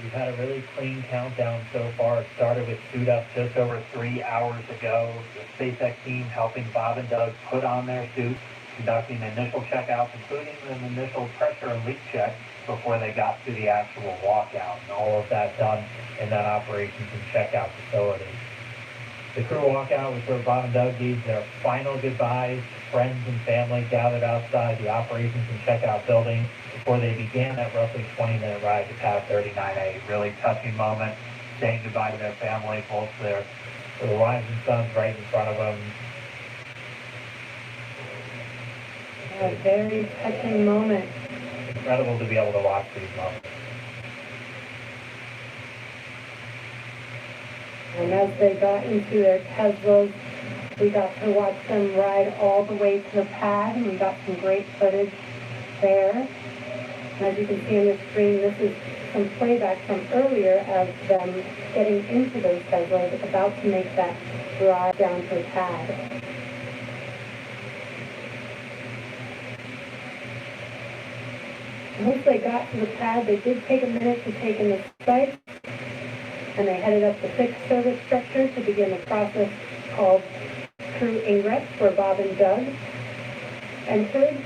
We've had a really clean countdown so far. It started with suit up just over 3 hours ago. The SpaceX team helping Bob and Doug put on their suits, conducting initial checkouts, including an initial pressure and leak check before they got to the actual walkout. And all of that done in that operations and checkout facility. The crew walkout was where Bob and Doug gave their final goodbyes to friends and family gathered outside the operations and checkout building before they began that roughly 20-minute ride to Pad 39A. Really touching moment, saying goodbye to their family, both their rising sons right in front of them. A very touching moment. Incredible to be able to watch these moments. And as they got into their Teslas, we got to watch them ride all the way to the pad, and we got some great footage there. And as you can see on the screen, this is some playback from earlier of them getting into those Teslas, about to make that drive down to the pad. Once they got to the pad, they did take a minute to take in the sights, and they headed up the fixed service structure to begin the process called crew ingress, where Bob and Doug entered.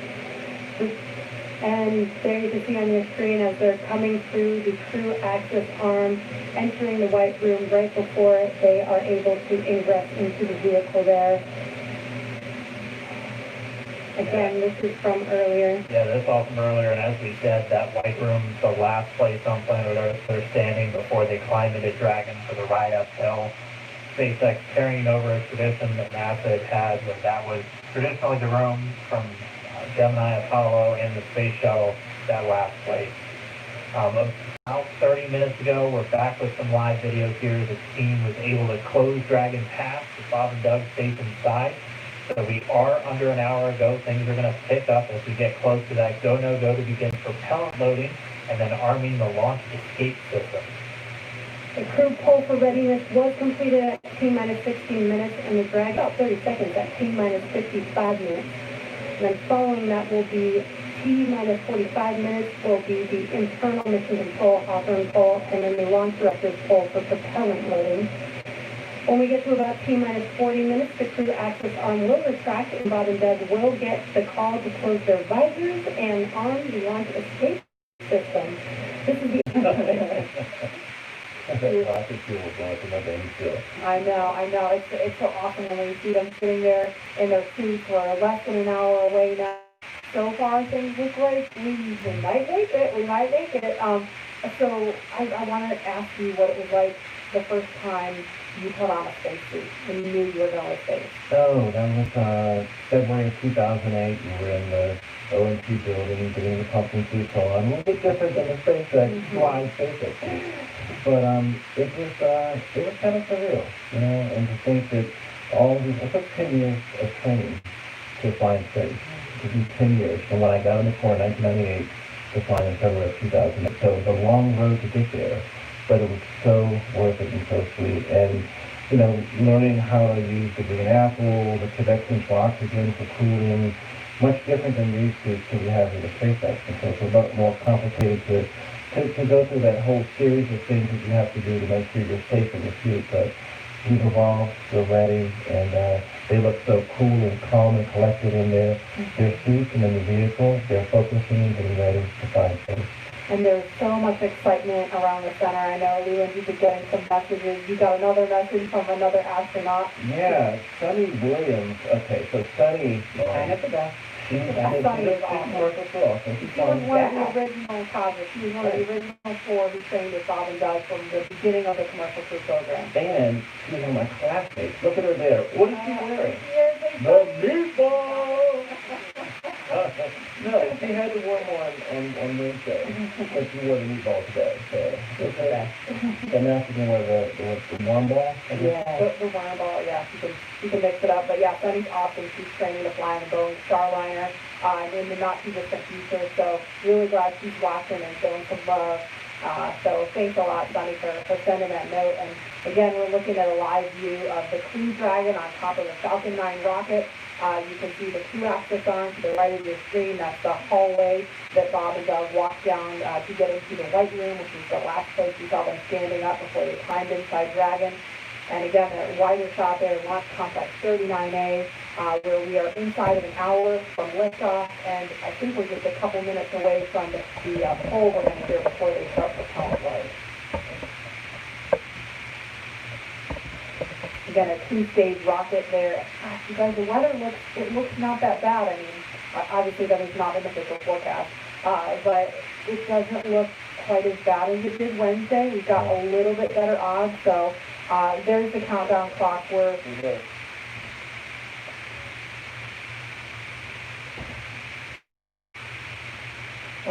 And there you can see on your screen as they're coming through the crew access arm, entering the white room right before they are able to ingress into the vehicle there. Again, this is from earlier. Yeah, this is all from earlier, and as we said, that white room is the last place on planet Earth they're standing before they climb into Dragon for the ride uphill. SpaceX carrying over a tradition that NASA had, where that was traditionally the room from Gemini, Apollo, and the space shuttle, that last place. About 30 minutes ago, we're back with some live videos here. The team was able to close Dragon Pass with Bob and Doug safe inside. So we are under an hour ago. Things are going to pick up as we get close to that go, no go to begin propellant loading and then arming the launch escape system. The crew poll for readiness was completed at T-minus 16 minutes, and the drag about 30 seconds at T-minus 55 minutes. And then following that will be T-minus 45 minutes will be the internal mission control hopper poll, and then the launch director's poll for propellant loading. When we get to about T-minus 40 minutes, the crew access arm will retract, and Bob and Doug will get the call to close their visors and arm the launch escape system. This is the... rocket fuel going from my veins still. I know. It's so awesome when we see them sitting there in their suits. We're less than an hour away now. So far, things look like we might make it. So I wanted to ask you what it was like the first time you put on a spacesuit when you knew you were going to space. Oh, that was February of 2008. We were in the ONC building getting the pumping suits on. A little bit different than the SpaceX flying SpaceX suit. But it was kind of surreal, you know, and to think that it took 10 years of training to fly in space. It took me 10 years from when I got in the Corps in 1998 to fly in February of 2008. So it was a long road to get there. But it was so worth it and so sweet. And, you know, learning how to use the green apple, the convection for oxygen, for cooling, much different than these suits that we have with the SpaceX. And so it's a lot more complicated to go through that whole series of things that you have to do to make sure you're safe in the suit. But we've evolved, we're ready, and they look so cool and calm and collected in their suits and in the vehicle. They're focusing and getting ready to fly in space. And there's so much excitement around the center. I know, Leland, you've been getting some messages. You got another message from another astronaut. Yeah, Sunny Williams. Okay, so Sunny. Kind of the best. She was Sunny is awesome. She was one of the original cosmetics. She was one of the original four who trained with Bob and Doug from the beginning of the commercial crew program. And she's one of my classmates. Look at her there. What is she wearing? The meatball! No, she had to wear one on Wednesday, but she wore the meatball today. So and now she can wear the warm ball. Yeah, the warm ball. Yeah, she can mix it up. But yeah, Sunny's awesome. She's training to fly in a Boeing Starliner in the not too distant future. So really glad she's watching and showing some love. So thanks a lot, Sunny, for sending that note. And again, we're looking at a live view of the Crew Dragon on top of the Falcon 9 rocket. You can see the crew access arm to the right of your screen. That's the hallway that Bob and Doug walked down to get into the White Room, which is the last place you saw them standing up before they climbed inside Dragon. And again, a wider shot there, Launch Complex 39A, where we are inside of an hour from liftoff, and I think we're just a couple minutes away from the poll we're going to hear before they start propellant load. Again, a two-stage rocket there. Gosh, you guys, the weather looks not that bad. I mean, obviously that is not an official forecast, but it doesn't look quite as bad as it did Wednesday. We've got a little bit better odds, so there's the countdown clock. We're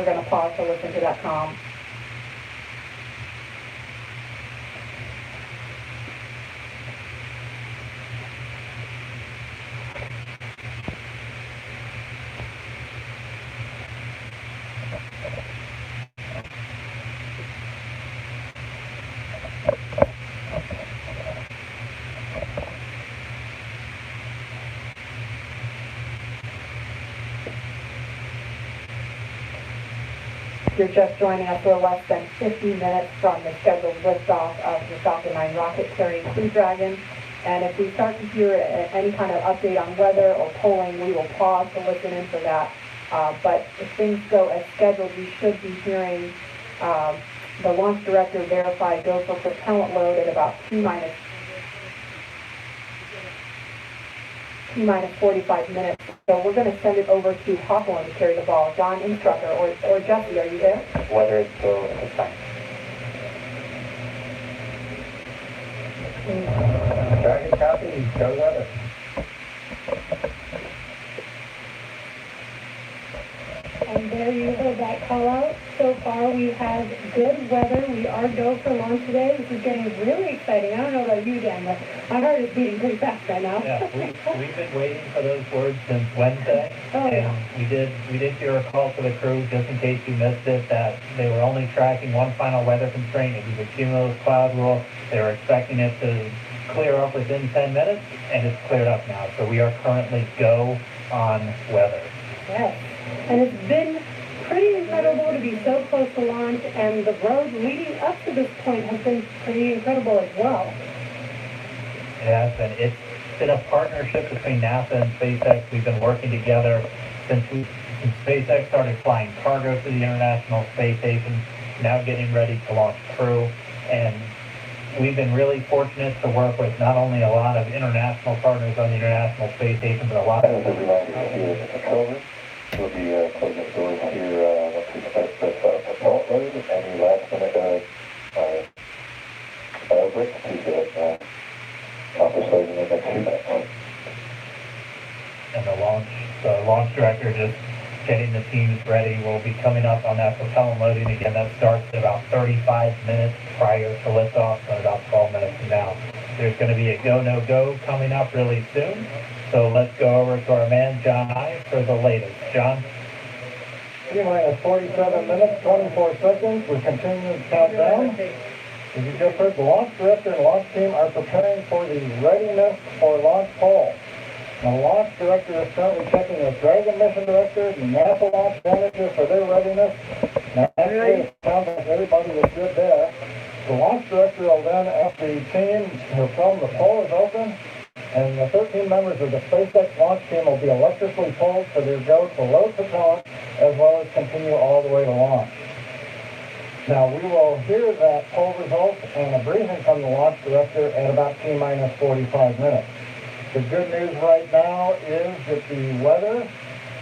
going to pause to listen to that comm. If you're just joining us, we're less than 50 minutes from the scheduled liftoff of the Falcon 9 rocket carrying Crew Dragon. And if we start to hear any kind of update on weather or polling, we will pause to listen in for that. But if things go as scheduled, we should be hearing the launch director verify go for propellant load at about T minus 45 minutes. So we're going to send it over to Hawthorne to carry the ball. John, instructor, or Jesse, are you there? Weather is still at this time. Dragon copy, go weather. And there you heard that call out. So far we have good weather. We are go for launch today. This is getting really exciting. I don't know about you, Dan, but my heart is beating pretty fast right now. Yeah, we've been waiting for those words since Wednesday. We did hear a call to the crew, just in case you missed it, that they were only tracking one final weather constraint. It was a cumulative cloud rule. They were expecting it to clear up within 10 minutes, and it's cleared up now. So we are currently go on weather. Yes. And it's been pretty incredible to be so close to launch, and the road leading up to this point has been pretty incredible as well. It has been. It's been a partnership between NASA and SpaceX. We've been working together since SpaceX started flying cargo to the International Space Station, now getting ready to launch crew. And we've been really fortunate to work with not only a lot of international partners on the International Space Station, but a lot of... We'll be closing doors here once we start this propellant load. Any last minute breaks to accomplish those in the next few minutes. And the launch director just getting the teams ready. We'll be coming up on that propellant loading again. That starts at about 35 minutes prior to liftoff, so about 12 minutes from now. There's going to be a go, no go coming up really soon. So let's go over to our man, John I, for the latest. John? T-minus 47 minutes, 24 seconds. We're continuing to count down. As you just heard, the launch director and launch team are preparing for the readiness for launch poll. The launch director is currently checking with Dragon mission director, the NASA launch manager for their readiness. Now, actually, it sounds like everybody was good there. The launch director will then ask the team to tell them the poll is open, and the 13 members of the SpaceX launch team will be electrically polled for their go to load propellant, as well as continue all the way to launch. Now, we will hear that poll result and a briefing from the launch director at about T-minus 45 minutes. The good news right now is that the weather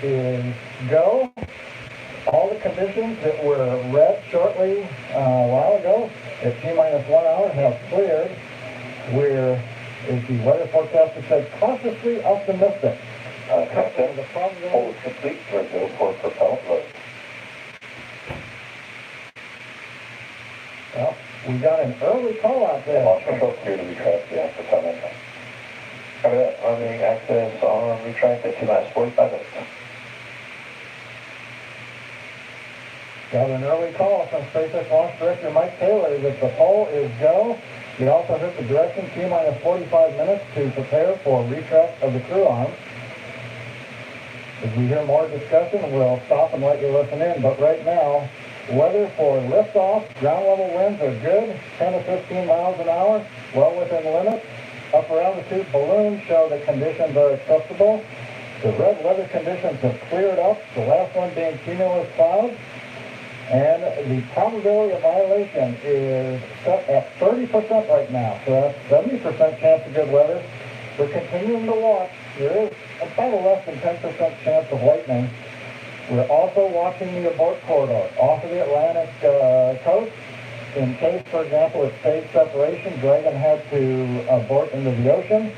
is go. All the conditions that were read shortly a while ago at T-minus 1 hour have cleared. We're, as the weather forecaster said, cautiously optimistic. The poll is complete. We're go for propellant load. Well, we got an early call out there. Launch control clear to retract the propellant. Copy that. Arming access on retract at T-minus 45 minutes. Got an early call from SpaceX Launch Director Mike Taylor that the poll is go. He also heard the direction T-minus 45 minutes to prepare for retract of the crew arms. As we hear more discussion, we'll stop and let you listen in. But right now, weather for liftoff, ground level winds are good, 10 to 15 miles an hour, well within limits. Upper altitude balloons show that conditions are acceptable. The red weather conditions have cleared up, the last one being cumulus clouds. And the probability of violation is set at 30% right now. So that's 70% chance of good weather. We're continuing to watch. There is about a less than 10% chance of lightning. We're also watching the abort corridor off of the Atlantic coast. In case, for example, it stayed separation, Dragon had to abort into the ocean.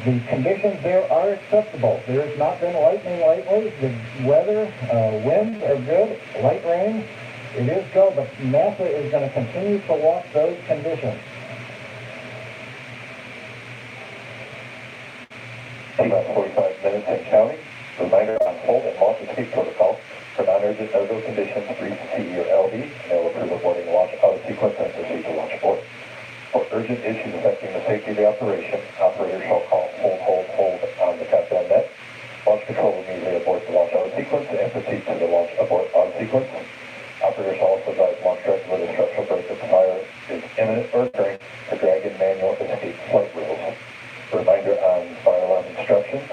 The conditions there are acceptable. There has not been lightning lately. The weather, winds are good, light rain. It is go, but NASA is going to continue to watch those conditions. About 45 minutes in counting. Reminder on hold and launch escape protocol. For non-urgent no-go conditions, brief CE or LD, and they'll approve aborting launch out of sequence and proceed to launch abort. For urgent issues affecting the safety of the operation, operators shall call hold on the Cápsula net. Launch control will immediately abort the launch out of sequence and proceed to the launch abort out of sequence. Operators shall also advise launch director whether structural break of fire is imminent or occurring for Dragon manual escape flight rules. A reminder on fire alarm instructions.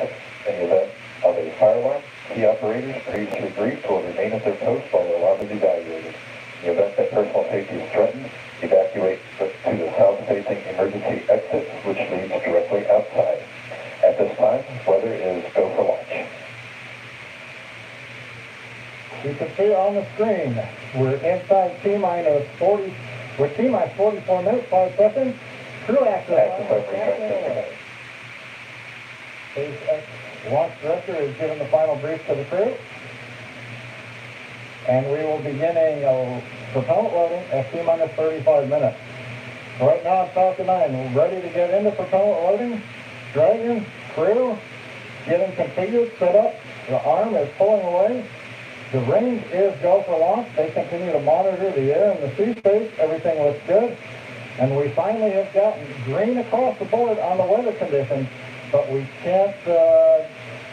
In the event of a fire alarm, key operators previously briefed will remain at their post while the alarm is evaluated. In the event that personal safety is threatened, evacuate to the south-facing emergency exit, which leads directly outside. At this time, weather is go for launch. You can see on the screen, we're inside T-minus 40, with T-minus 44 minutes, 5 seconds. Crew access. SpaceX Launch Director is giving the final brief to the crew. And we will be beginning propellant loading at T-minus 35 minutes. Right now on Falcon 9, we're ready to get into propellant loading. Dragon, crew, getting configured, set up. The arm is pulling away. The range is go for launch. They continue to monitor the air and the sea space. Everything looks good. And we finally have gotten green across the board on the weather conditions, but we can't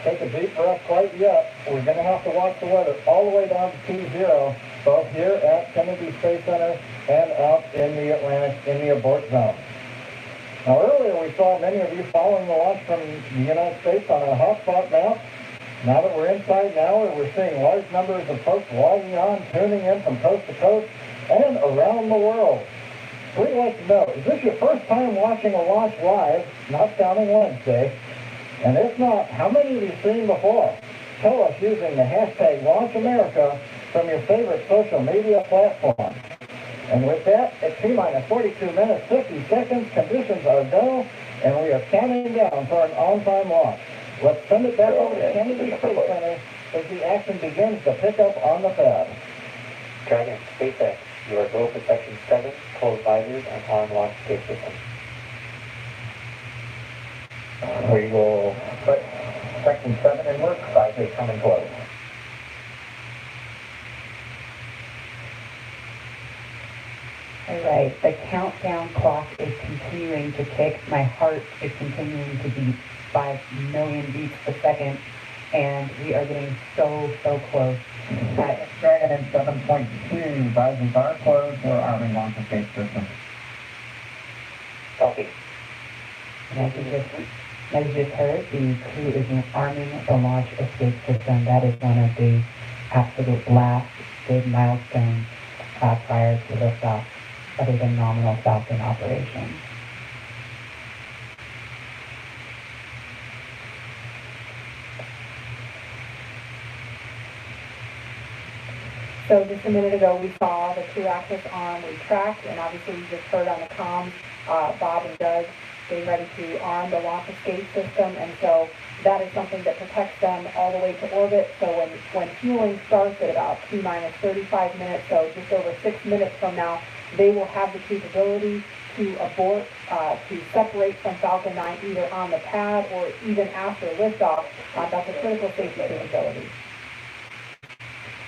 take a deep breath quite yet. We're going to have to watch the weather all the way down to T0, both here at Kennedy Space Center and out in the Atlantic in the abort zone. Now earlier we saw many of you following the launch from the United States on our hotspot map. Now that we're inside now, we're seeing large numbers of folks logging on, tuning in from coast to coast and around the world. We'd like to know, is this your first time watching a launch live, not counting Wednesday? And if not, how many have you seen before? Tell us using the hashtag LaunchAmerica from your favorite social media platform. And with that, at T-minus 42 minutes, 50 seconds, conditions are go, and we are counting down for an on-time launch. Let's send it back over to Kennedy Space Center as the action begins to pick up on the pad. Dragon, SpaceX, you are go for section 7, close visors and on launch escape system. We will put section 7 in work, visors coming close. All right, the countdown clock is continuing to tick. My heart is continuing to beat 5 million beats a second, and we are getting so close. Dragon in 7.2, visors are closed for arming launch escape system. Copy. And as you just heard, the crew is arming the launch escape system. That is one of the absolute last big milestones prior to liftoff, other than nominal Falcon operations. So just a minute ago, we saw the two-axis arm retract, and obviously you just heard on the comms, Bob and Doug getting ready to arm the launch escape system, and so that is something that protects them all the way to orbit. So when fueling starts at about T-minus 35 minutes, so just over 6 minutes from now, they will have the capability to abort, to separate from Falcon 9 either on the pad or even after liftoff. That's a critical safety capability.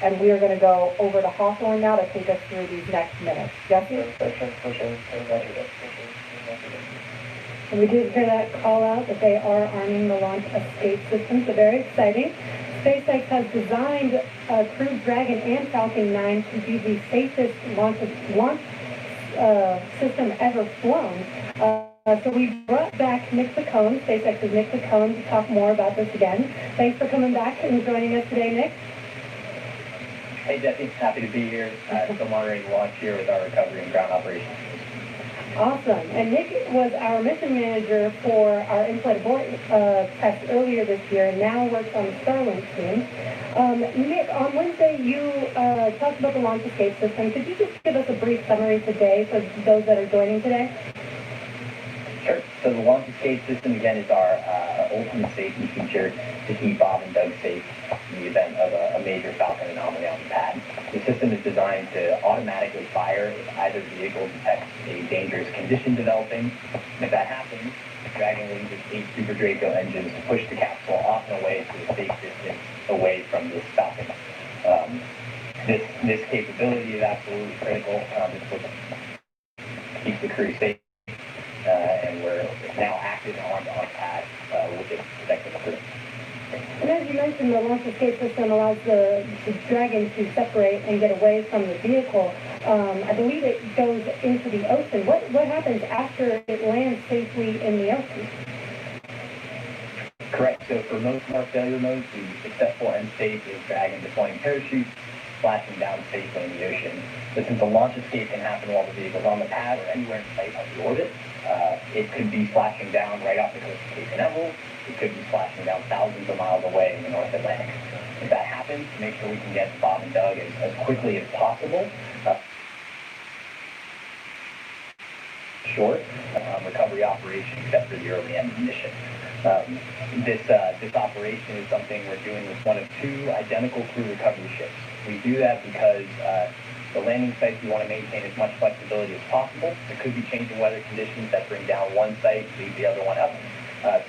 And we are going to go over to Hawthorne now to take us through these next minutes. Jesse? And we did hear that call out that they are arming the launch escape system, so very exciting. SpaceX has designed Crew Dragon and Falcon 9 to be the safest launch system ever flown. So we brought back Nick Picone, SpaceX's Nick Picone, to talk more about this again. Thanks for coming back and joining us today, Nick. Hey Jesse, happy to be here. Still monitoring launch here with our recovery and ground operations. Awesome. And Nick was our mission manager for our in-flight abort test earlier this year and now works on the Starlink team. Nick, on Wednesday you talked about the launch escape system. Could you just give us a brief summary today for those that are joining today? Sure. So the launch escape system, again, is our ultimate safety feature to keep Bob and Doug safe in the event of a major Falcon anomaly on the pad. The system is designed to automatically fire if either vehicle detects a dangerous condition developing. And if that happens, Dragon will use its 8 Super Draco engines to push the capsule off and away to a safe distance away from this Falcon. This capability is absolutely critical. It's what keeps the crew safe. And we're now active and armed on pad with it protecting the crew. And as you mentioned, the launch escape system allows the Dragon to separate and get away from the vehicle. I believe it goes into the ocean. What happens after it lands safely in the ocean? Correct. So for most of our failure modes, the successful end state is Dragon deploying parachutes, splashing down safely in the ocean. But since the launch escape can happen while the vehicle's on the pad or anywhere in sight of the orbit, it could be splashing down right off the coast of Cape Canaveral. It could be splashing down thousands of miles away in the North Atlantic. If that happens, make sure we can get to Bob and Doug as quickly as possible. Short recovery operation except for the early end mission. This operation is something we're doing with one of 2 identical crew recovery ships. We do that because the landing sites we want to maintain as much flexibility as possible. There could be changing weather conditions that bring down one site and leave the other one up.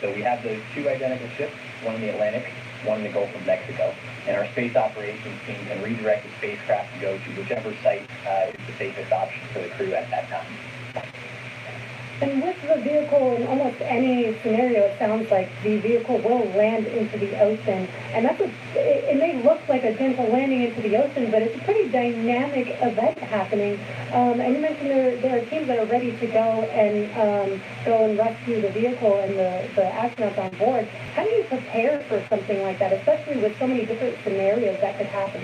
So we have those 2 identical ships, one in the Atlantic, one in the Gulf of Mexico. And our space operations team can redirect the spacecraft to go to whichever site is the safest option for the crew at that time. And with the vehicle, in almost any scenario, it sounds like the vehicle will land into the ocean. And it may look like a gentle landing into the ocean, but it's a pretty dynamic event happening. And you mentioned there are teams that are ready to go and rescue the vehicle and the astronauts on board. How do you prepare for something like that, especially with so many different scenarios that could happen?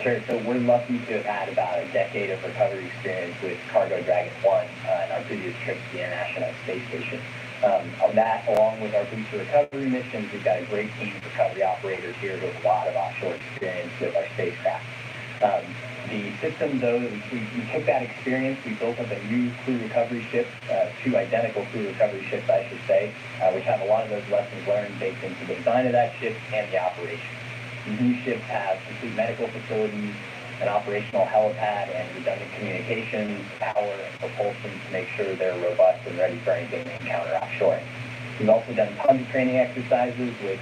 Sure. So we're lucky to have had about a decade of recovery experience with Cargo Dragon 1 and our previous trip to the International Space Station. On that, along with our booster recovery missions, we've got a great team of recovery operators here with a lot of offshore experience with our spacecraft. The system, though, we took that experience, we built up a new crew recovery ship, 2 identical crew recovery ships, I should say, which have a lot of those lessons learned baked into the design of that ship and the operation. These new ships have complete medical facilities, an operational helipad, and redundant communications, power, and propulsion to make sure they're robust and ready for anything they encounter offshore. We've also done tons of training exercises with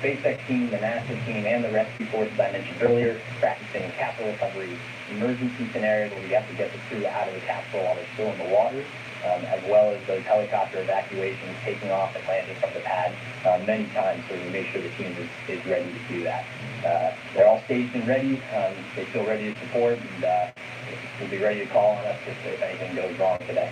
SpaceX team, the NASA team, and the rescue forces I mentioned earlier, practicing capsule recovery, emergency scenarios where we have to get the crew out of the capsule while they're still in the water, as well as those helicopter evacuations, taking off and landing from the pad many times, so we make sure the team is ready to do that. They're all staged and ready. They feel ready to support, and we'll be ready to call on us if anything goes wrong today.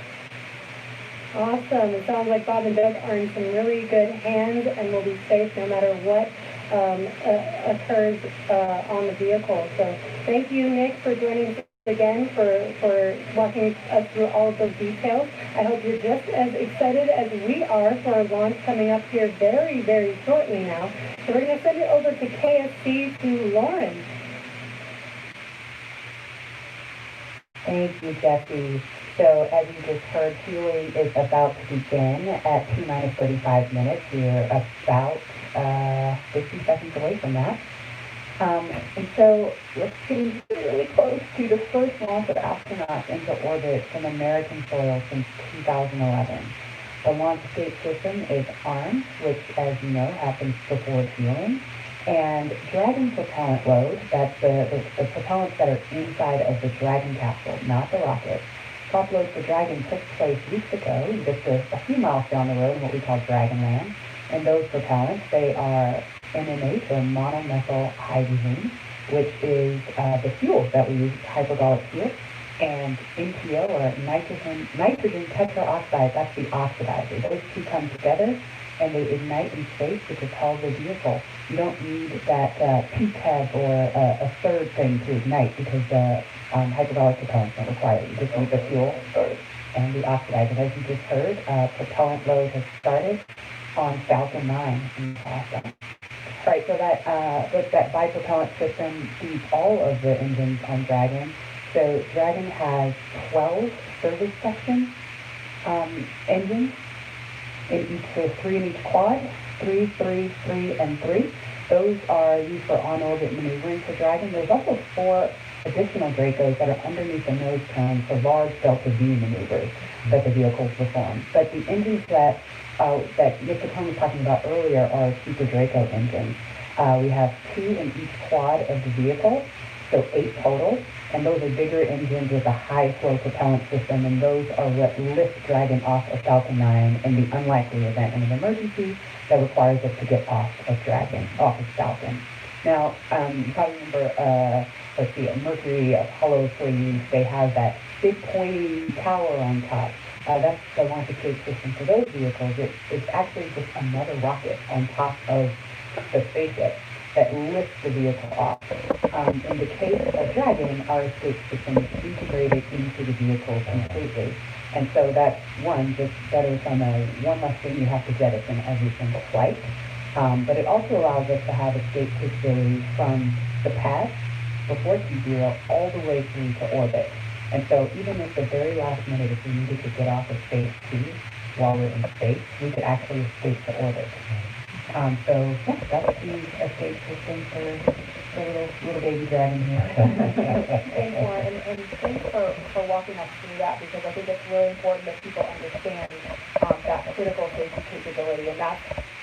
Awesome. It sounds like Bob and Doug are in some really good hands and will be safe no matter what occurs on the vehicle. So thank you, Nick, for joining us again, for walking us through all of those details. I hope you're just as excited as we are for our launch coming up here very, very shortly now. So we're going to send it over to KSC to Lauren. Thank you, Jesse. So as you just heard, fueling is about to begin at T-minus 35 minutes. We're about 50 seconds away from that. And so we're getting really close to the first launch of astronauts into orbit from American soil since 2011. The launch escape system is armed, which, as you know, happens before fueling. And Dragon propellant load, that's the propellants that are inside of the Dragon capsule, not the rocket. Top load for Dragon took place weeks ago, just a few miles down the road in what we call Dragonland. And those propellants, they are NMH, or monomethyl hydrogen, which is the fuel that we use, hypergolic fuel, and NTO, or nitrogen tetraoxide, that's the oxidizer. Those two come together and they ignite in space to propel the vehicle. You don't need that PTEG or a third thing to ignite because the hypergolic propellants don't require it. You just need the fuel and the oxidizer. As you just heard, propellant load has started on Falcon 9 in Boston. Right, so that bipropellant system feeds all of the engines on Dragon. So Dragon has 12 service section engines in each, so 3 in each quad, 3, 3, 3, and 3. Those are used for on-orbit maneuvering for Dragon. There's also 4 additional Dracos that are underneath the nose cone for large delta V maneuvers that the vehicles perform. But the engines that Mr. Cohn was talking about earlier are Super Draco engines. We have 2 in each quad of the vehicle, so 8 total. And those are bigger engines with a high flow propellant system, and those are what lift Dragon off of Falcon 9 in the unlikely event of an emergency that requires us to get off of Falcon. Now, you probably remember, let's see, Mercury, Apollo Soyuz, they have that big pointy tower on top. That's the launch escape system for those vehicles. It's actually just another rocket on top of the spaceship that lifts the vehicle off. In the case of Dragon, our escape system is integrated into the vehicle completely. And so that's just better from one less thing you have to jettison every single flight. But it also allows us to have escape capability from the pad before T0 all the way through to orbit. And so even at the very last minute, if we needed to get off of Space 2 while we're in space, we could actually escape to orbit. So yeah, that's the escape system for little baby Dragon here. Thanks, Lauren, and thanks for walking us through that, because I think it's really important that people understand that critical safety capability, and that's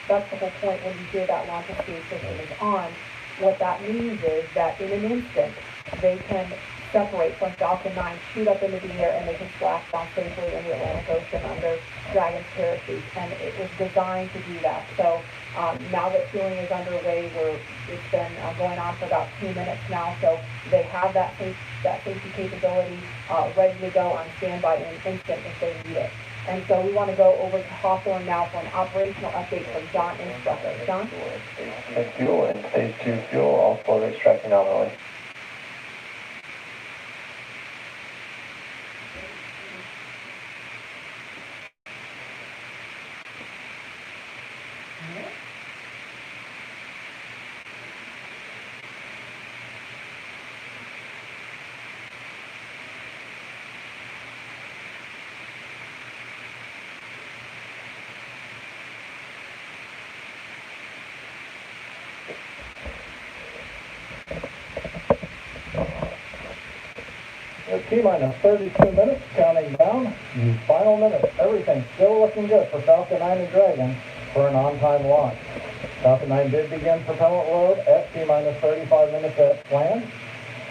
the whole point when you hear that launch escape system is on. What that means is that in an instant, they can separate from Falcon 9, shoot up into the air, and they can splash down safely in the Atlantic Ocean under Dragon's parachute. And it was designed to do that. So now that fueling is underway, it's been going on for about 2 minutes now. So they have that safety capability ready to go on standby in an instant if they need it. And so we want to go over to Hawthorne now for an operational update from John Instructor. John? And fuel and stage 2 fuel, all flow rates tracking nominally. T-minus 32 minutes, counting down. The final minutes. Everything's still looking good for Falcon 9 and Dragon for an on-time launch. Falcon 9 did begin propellant load at T-minus 35 minutes as planned.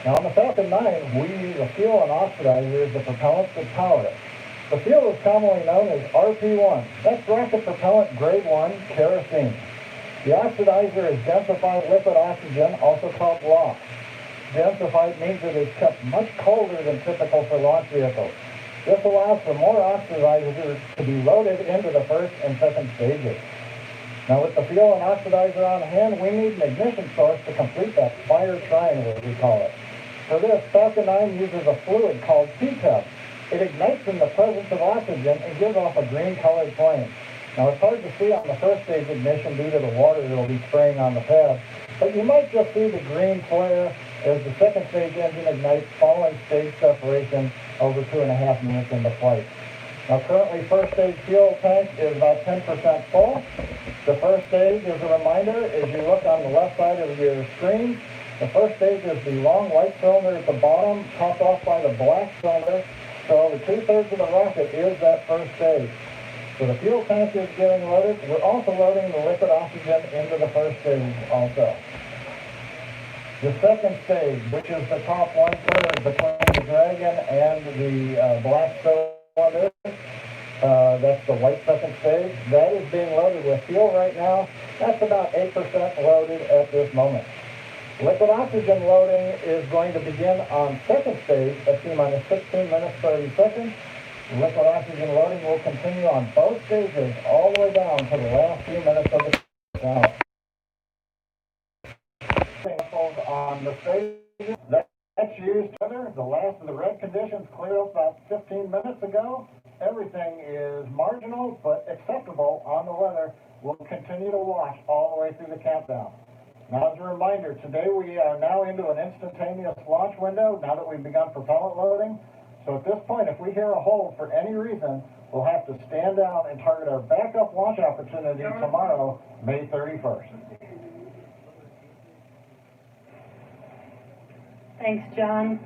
Now on the Falcon 9, we use a fuel and oxidizer as the propellants that power it. The fuel is commonly known as RP1. That's rocket propellant grade 1 kerosene. The oxidizer is densified liquid oxygen, also called LOX. Densified means it is kept much colder than typical for launch vehicles. This allows for more oxidizers to be loaded into the first and second stages. Now with the fuel and oxidizer on hand, we need an ignition source to complete that fire triangle, as we call it. For this, Falcon 9 uses a fluid called P-Tub. It ignites in the presence of oxygen and gives off a green-colored flame. Now it's hard to see on the first stage ignition due to the water that will be spraying on the pad, but you might just see the green flare as the second stage engine ignites following stage separation over 2.5 minutes into flight. Now currently first stage fuel tank is about 10% full. The first stage, as a reminder, as you look on the left side of your screen, the first stage is the long white cylinder at the bottom, topped off by the black cylinder. So the 2/3 of the rocket is that first stage. So the fuel tank is getting loaded. We're also loading the liquid oxygen into the first stage also. The second stage, which is the top 1/3 between the Dragon and the black cylinder, that's the white second stage. That is being loaded with fuel right now. That's about 8% loaded at this moment. Liquid oxygen loading is going to begin on second stage at T-minus 16 minutes 30 seconds. Liquid oxygen loading will continue on both stages all the way down to the last few minutes of the count. On the stages, that's used together. The last of the red conditions cleared up about 15 minutes ago. Everything is marginal but acceptable on the weather. We'll continue to watch all the way through the countdown. Now, as a reminder, today we are now into an instantaneous launch window now that we've begun propellant loading. So at this point, if we hear a hold for any reason, we'll have to stand down and target our backup launch opportunity tomorrow, May 31st. Thanks, John.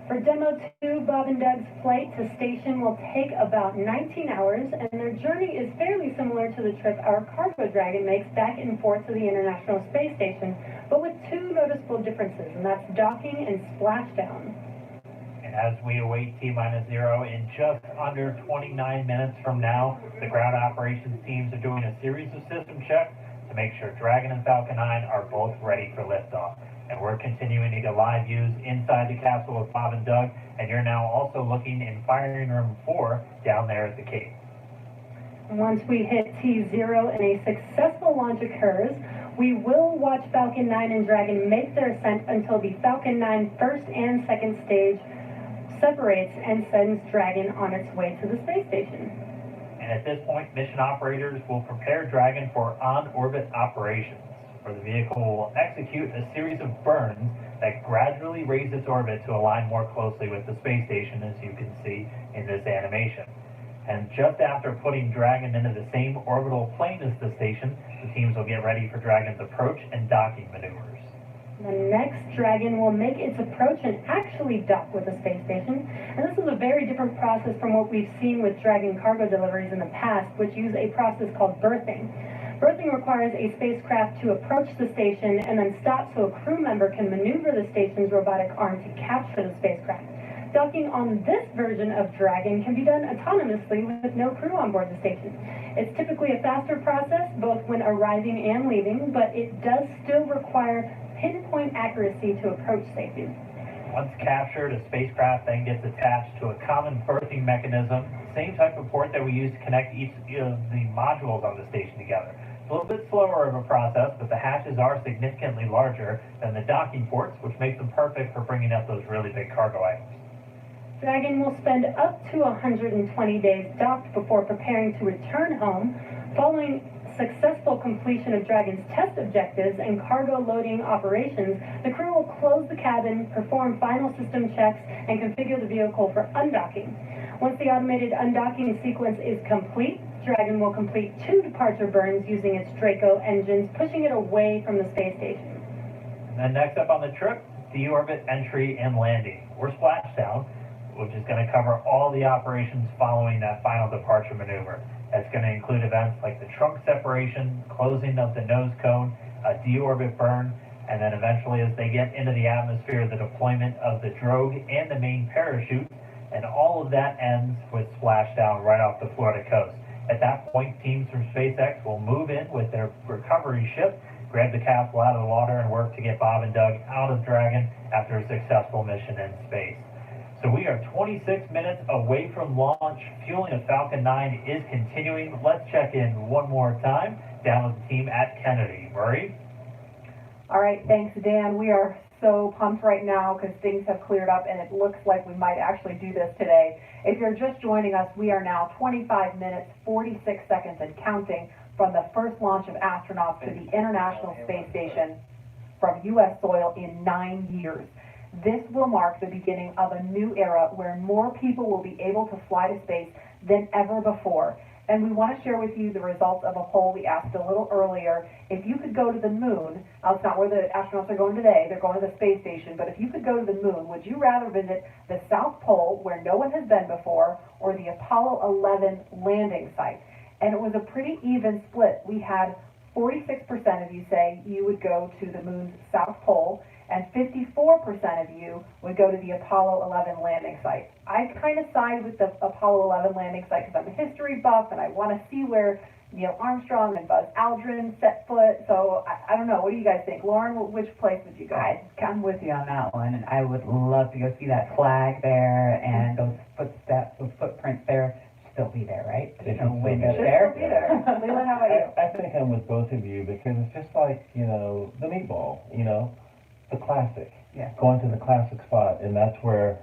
For Demo 2, Bob and Doug's flight to station will take about 19 hours, and their journey is fairly similar to the trip our Cargo Dragon makes back and forth to the International Space Station, but with two noticeable differences, and that's docking and splashdown. And as we await T-minus 0, in just under 29 minutes from now, the ground operations teams are doing a series of system checks to make sure Dragon and Falcon 9 are both ready for liftoff. And we're continuing to get live views inside the capsule with Bob and Doug, and you're now also looking in firing room 4 down there at the Cape. Once we hit T0 and a successful launch occurs, we will watch Falcon 9 and Dragon make their ascent until the Falcon 9 first and second stage separates and sends Dragon on its way to the space station. And at this point, mission operators will prepare Dragon for on-orbit operations, where the vehicle will execute a series of burns that gradually raise its orbit to align more closely with the space station, as you can see in this animation. And just after putting Dragon into the same orbital plane as the station, the teams will get ready for Dragon's approach and docking maneuvers. The next Dragon will make its approach and actually dock with the space station. And this is a very different process from what we've seen with Dragon cargo deliveries in the past, which use a process called berthing. Berthing requires a spacecraft to approach the station and then stop so a crew member can maneuver the station's robotic arm to capture the spacecraft. Docking on this version of Dragon can be done autonomously with no crew on board the station. It's typically a faster process, both when arriving and leaving, but it does still require pinpoint accuracy to approach safety. Once captured, a spacecraft then gets attached to a common berthing mechanism, the same type of port that we use to connect each of the modules on the station together. It's a little bit slower of a process, but the hatches are significantly larger than the docking ports, which makes them perfect for bringing up those really big cargo items. Dragon will spend up to 120 days docked before preparing to return home. Following successful completion of Dragon's test objectives and cargo loading operations, the crew will close the cabin, perform final system checks, and configure the vehicle for undocking. Once the automated undocking sequence is complete, Dragon will complete 2 departure burns using its Draco engines, pushing it away from the space station. And then next up on the trip, deorbit entry and landing, or splashdown, which is going to cover all the operations following that final departure maneuver. That's going to include events like the trunk separation, closing of the nose cone, a deorbit burn, and then eventually as they get into the atmosphere, the deployment of the drogue and the main parachute, and all of that ends with splashdown right off the Florida coast. At that point, teams from SpaceX will move in with their recovery ship, grab the capsule out of the water, and work to get Bob and Doug out of Dragon after a successful mission in space. So we are 26 minutes away from launch. Fueling of Falcon 9 is continuing. Let's check in one more time down with the team at Kennedy. Murray? All right, thanks, Dan. We are so pumped right now because things have cleared up and it looks like we might actually do this today. If you're just joining us, we are now 25 minutes, 46 seconds and counting from the first launch of astronauts to the International Space Station from U.S. soil in 9 years. This will mark the beginning of a new era where more people will be able to fly to space than ever before. And we want to share with you the results of a poll we asked a little earlier. If you could go to the moon, now it's not where the astronauts are going today, they're going to the space station, but if you could go to the moon, would you rather visit the South Pole, where no one has been before, or the Apollo 11 landing site? And it was a pretty even split. We had 46% of you say you would go to the moon's South Pole, and 54% of you would go to the Apollo 11 landing site. I kind of side with the Apollo 11 landing site because I'm a history buff and I want to see where Neil Armstrong and Buzz Aldrin set foot. So I don't know. What do you guys think? Lauren, which place would you go? I'm with you on that one. And I would love to go see that flag there and those footsteps, those footprints there. Still be there, right? There's no window there. Still be there. Leland, how about you? I think I'm with both of you because it's just like, the meatball, the classic. Yeah. Going to the classic spot, and that's where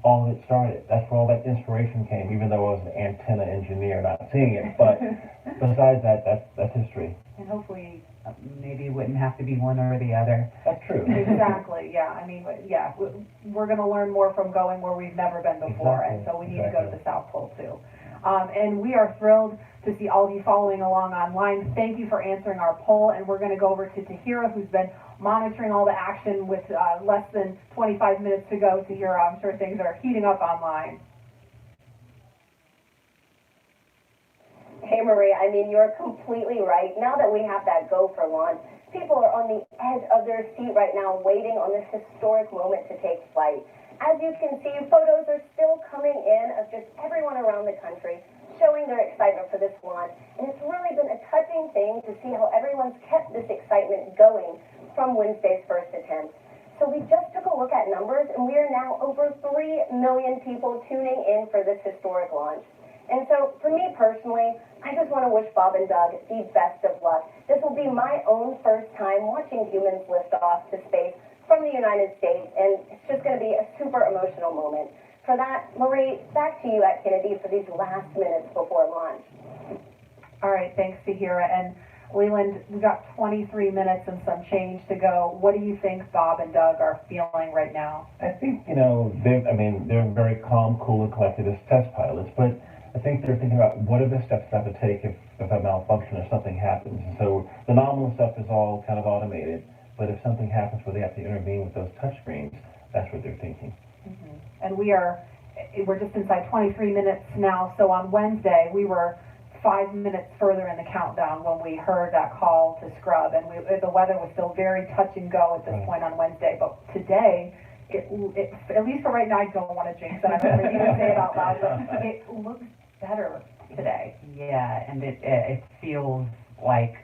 all of it started. That's where all that inspiration came, even though I was an antenna engineer not seeing it. But besides that, that's history. And hopefully maybe it wouldn't have to be one or the other. That's true. Exactly, yeah. I mean, yeah, we're going to learn more from going where we've never been before, and so we need to go to the South Pole too. And we are thrilled to see all of you following along online. Thank you for answering our poll, and we're going to go over to Tahira, who's been monitoring all the action with less than 25 minutes to go. Tahira, I'm sure things are heating up online. Hey Marie, I mean, you're completely right. Now that we have that go for launch, people are on the edge of their seat right now waiting on this historic moment to take flight. As you can see, photos are still coming in of just everyone around the country showing their excitement for this launch. And it's really been a touching thing to see how everyone's kept this excitement going from Wednesday's first attempt. So we just took a look at numbers, and we are now over 3 million people tuning in for this historic launch. And so for me personally, I just want to wish Bob and Doug the best of luck. This will be my own first time watching humans lift off to space from the United States, and it's just going to be a super emotional moment. For that, Marie, back to you at Kennedy for these last minutes before launch. All right, thanks, Tahira. And Leland, we got 23 minutes and some change to go. What do you think Bob and Doug are feeling right now? I think, they're very calm, cool, and collected as test pilots, but I think they're thinking about what are the steps they have to take if a malfunction or something happens. And so the nominal stuff is all kind of automated, but if something happens where they have to intervene with those touch screens, that's what they're thinking. Mm-hmm. And we're just inside 23 minutes now, so on Wednesday we were 5 minutes further in the countdown when we heard that call to scrub, and the weather was still very touch and go at this point on Wednesday, but today, it, at least for right now, I don't want to jinx it, I'm going to even say it out loud, but it looks better today. Yeah, and it feels like,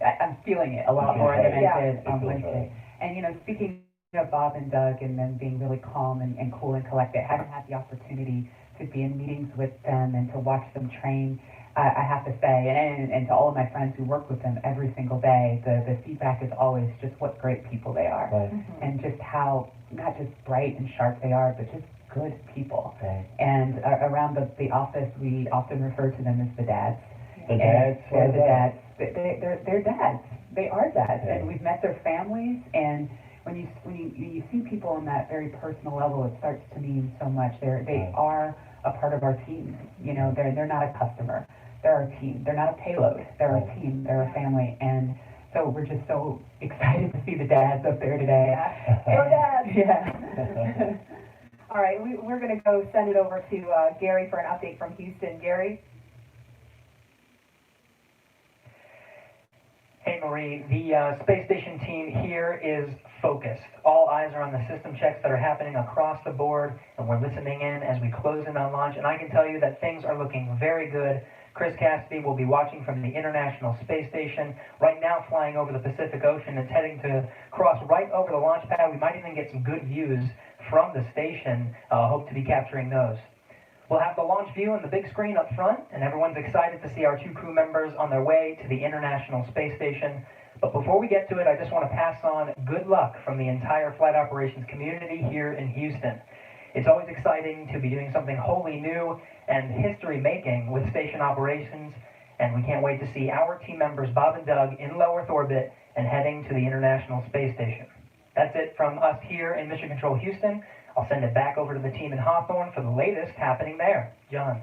I'm feeling it a lot more than I did on Wednesday. And speaking of Bob and Doug and them being really calm and cool and collected, having had the opportunity to be in meetings with them and to watch them train, I have to say, and to all of my friends who work with them every single day, the feedback is always just what great people they are. Right. Mm-hmm. And just how, not just bright and sharp they are, but just good people. Right. And around the office, we often refer to them as the dads. The dads? They're the dads. They're dads. They are dads. Yeah. And we've met their families, and when you see people on that very personal level, it starts to mean so much. They are a part of our team. They're not a customer. They're our team. They're not a payload. They're our team. They're a family. And so we're just so excited to see the dads up there today. Go dads! Yeah. All right, we're going to go send it over to Gary for an update from Houston. Gary? Hey Marie, the space station team here is focused. All eyes are on the system checks that are happening across the board, and we're listening in as we close in on launch, and I can tell you that things are looking very good. Chris Cassidy will be watching from the International Space Station, right now flying over the Pacific Ocean. It's heading to cross right over the launch pad. We might even get some good views from the station. Hope to be capturing those. We'll have the launch view on the big screen up front, and everyone's excited to see our 2 crew members on their way to the International Space Station. But before we get to it, I just want to pass on good luck from the entire flight operations community here in Houston. It's always exciting to be doing something wholly new and history-making with station operations, and we can't wait to see our team members Bob and Doug in low Earth orbit and heading to the International Space Station. That's it from us here in Mission Control Houston. I'll send it back over to the team in Hawthorne for the latest happening there. John.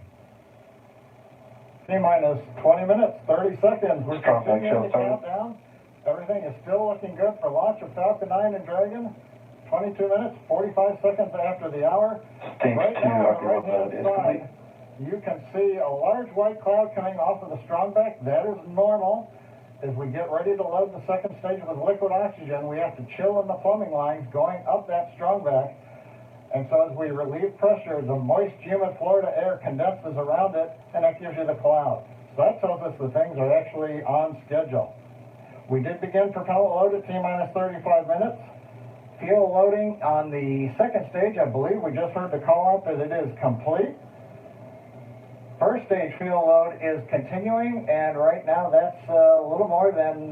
T-minus 20 minutes, 30 seconds. We're Strong continuing the started. countdown. Everything is still looking good for launch of Falcon 9 and Dragon. 22 minutes, 45 seconds after the hour. Stage Right 2 now on the RPO right-hand mode is complete. side, you can see a large white cloud coming off of the strongback. That is normal. As we get ready to load the second stage with liquid oxygen, we have to chill in the plumbing lines going up that strongback. And so as we relieve pressure, the moist, humid Florida air condenses around it, and that gives you the cloud. So that tells us the things are actually on schedule. We did begin propellant load at T-minus 35 minutes. Fuel loading on the second stage, I believe we just heard the call out that it is complete. First stage fuel load is continuing, and right now that's a little more than,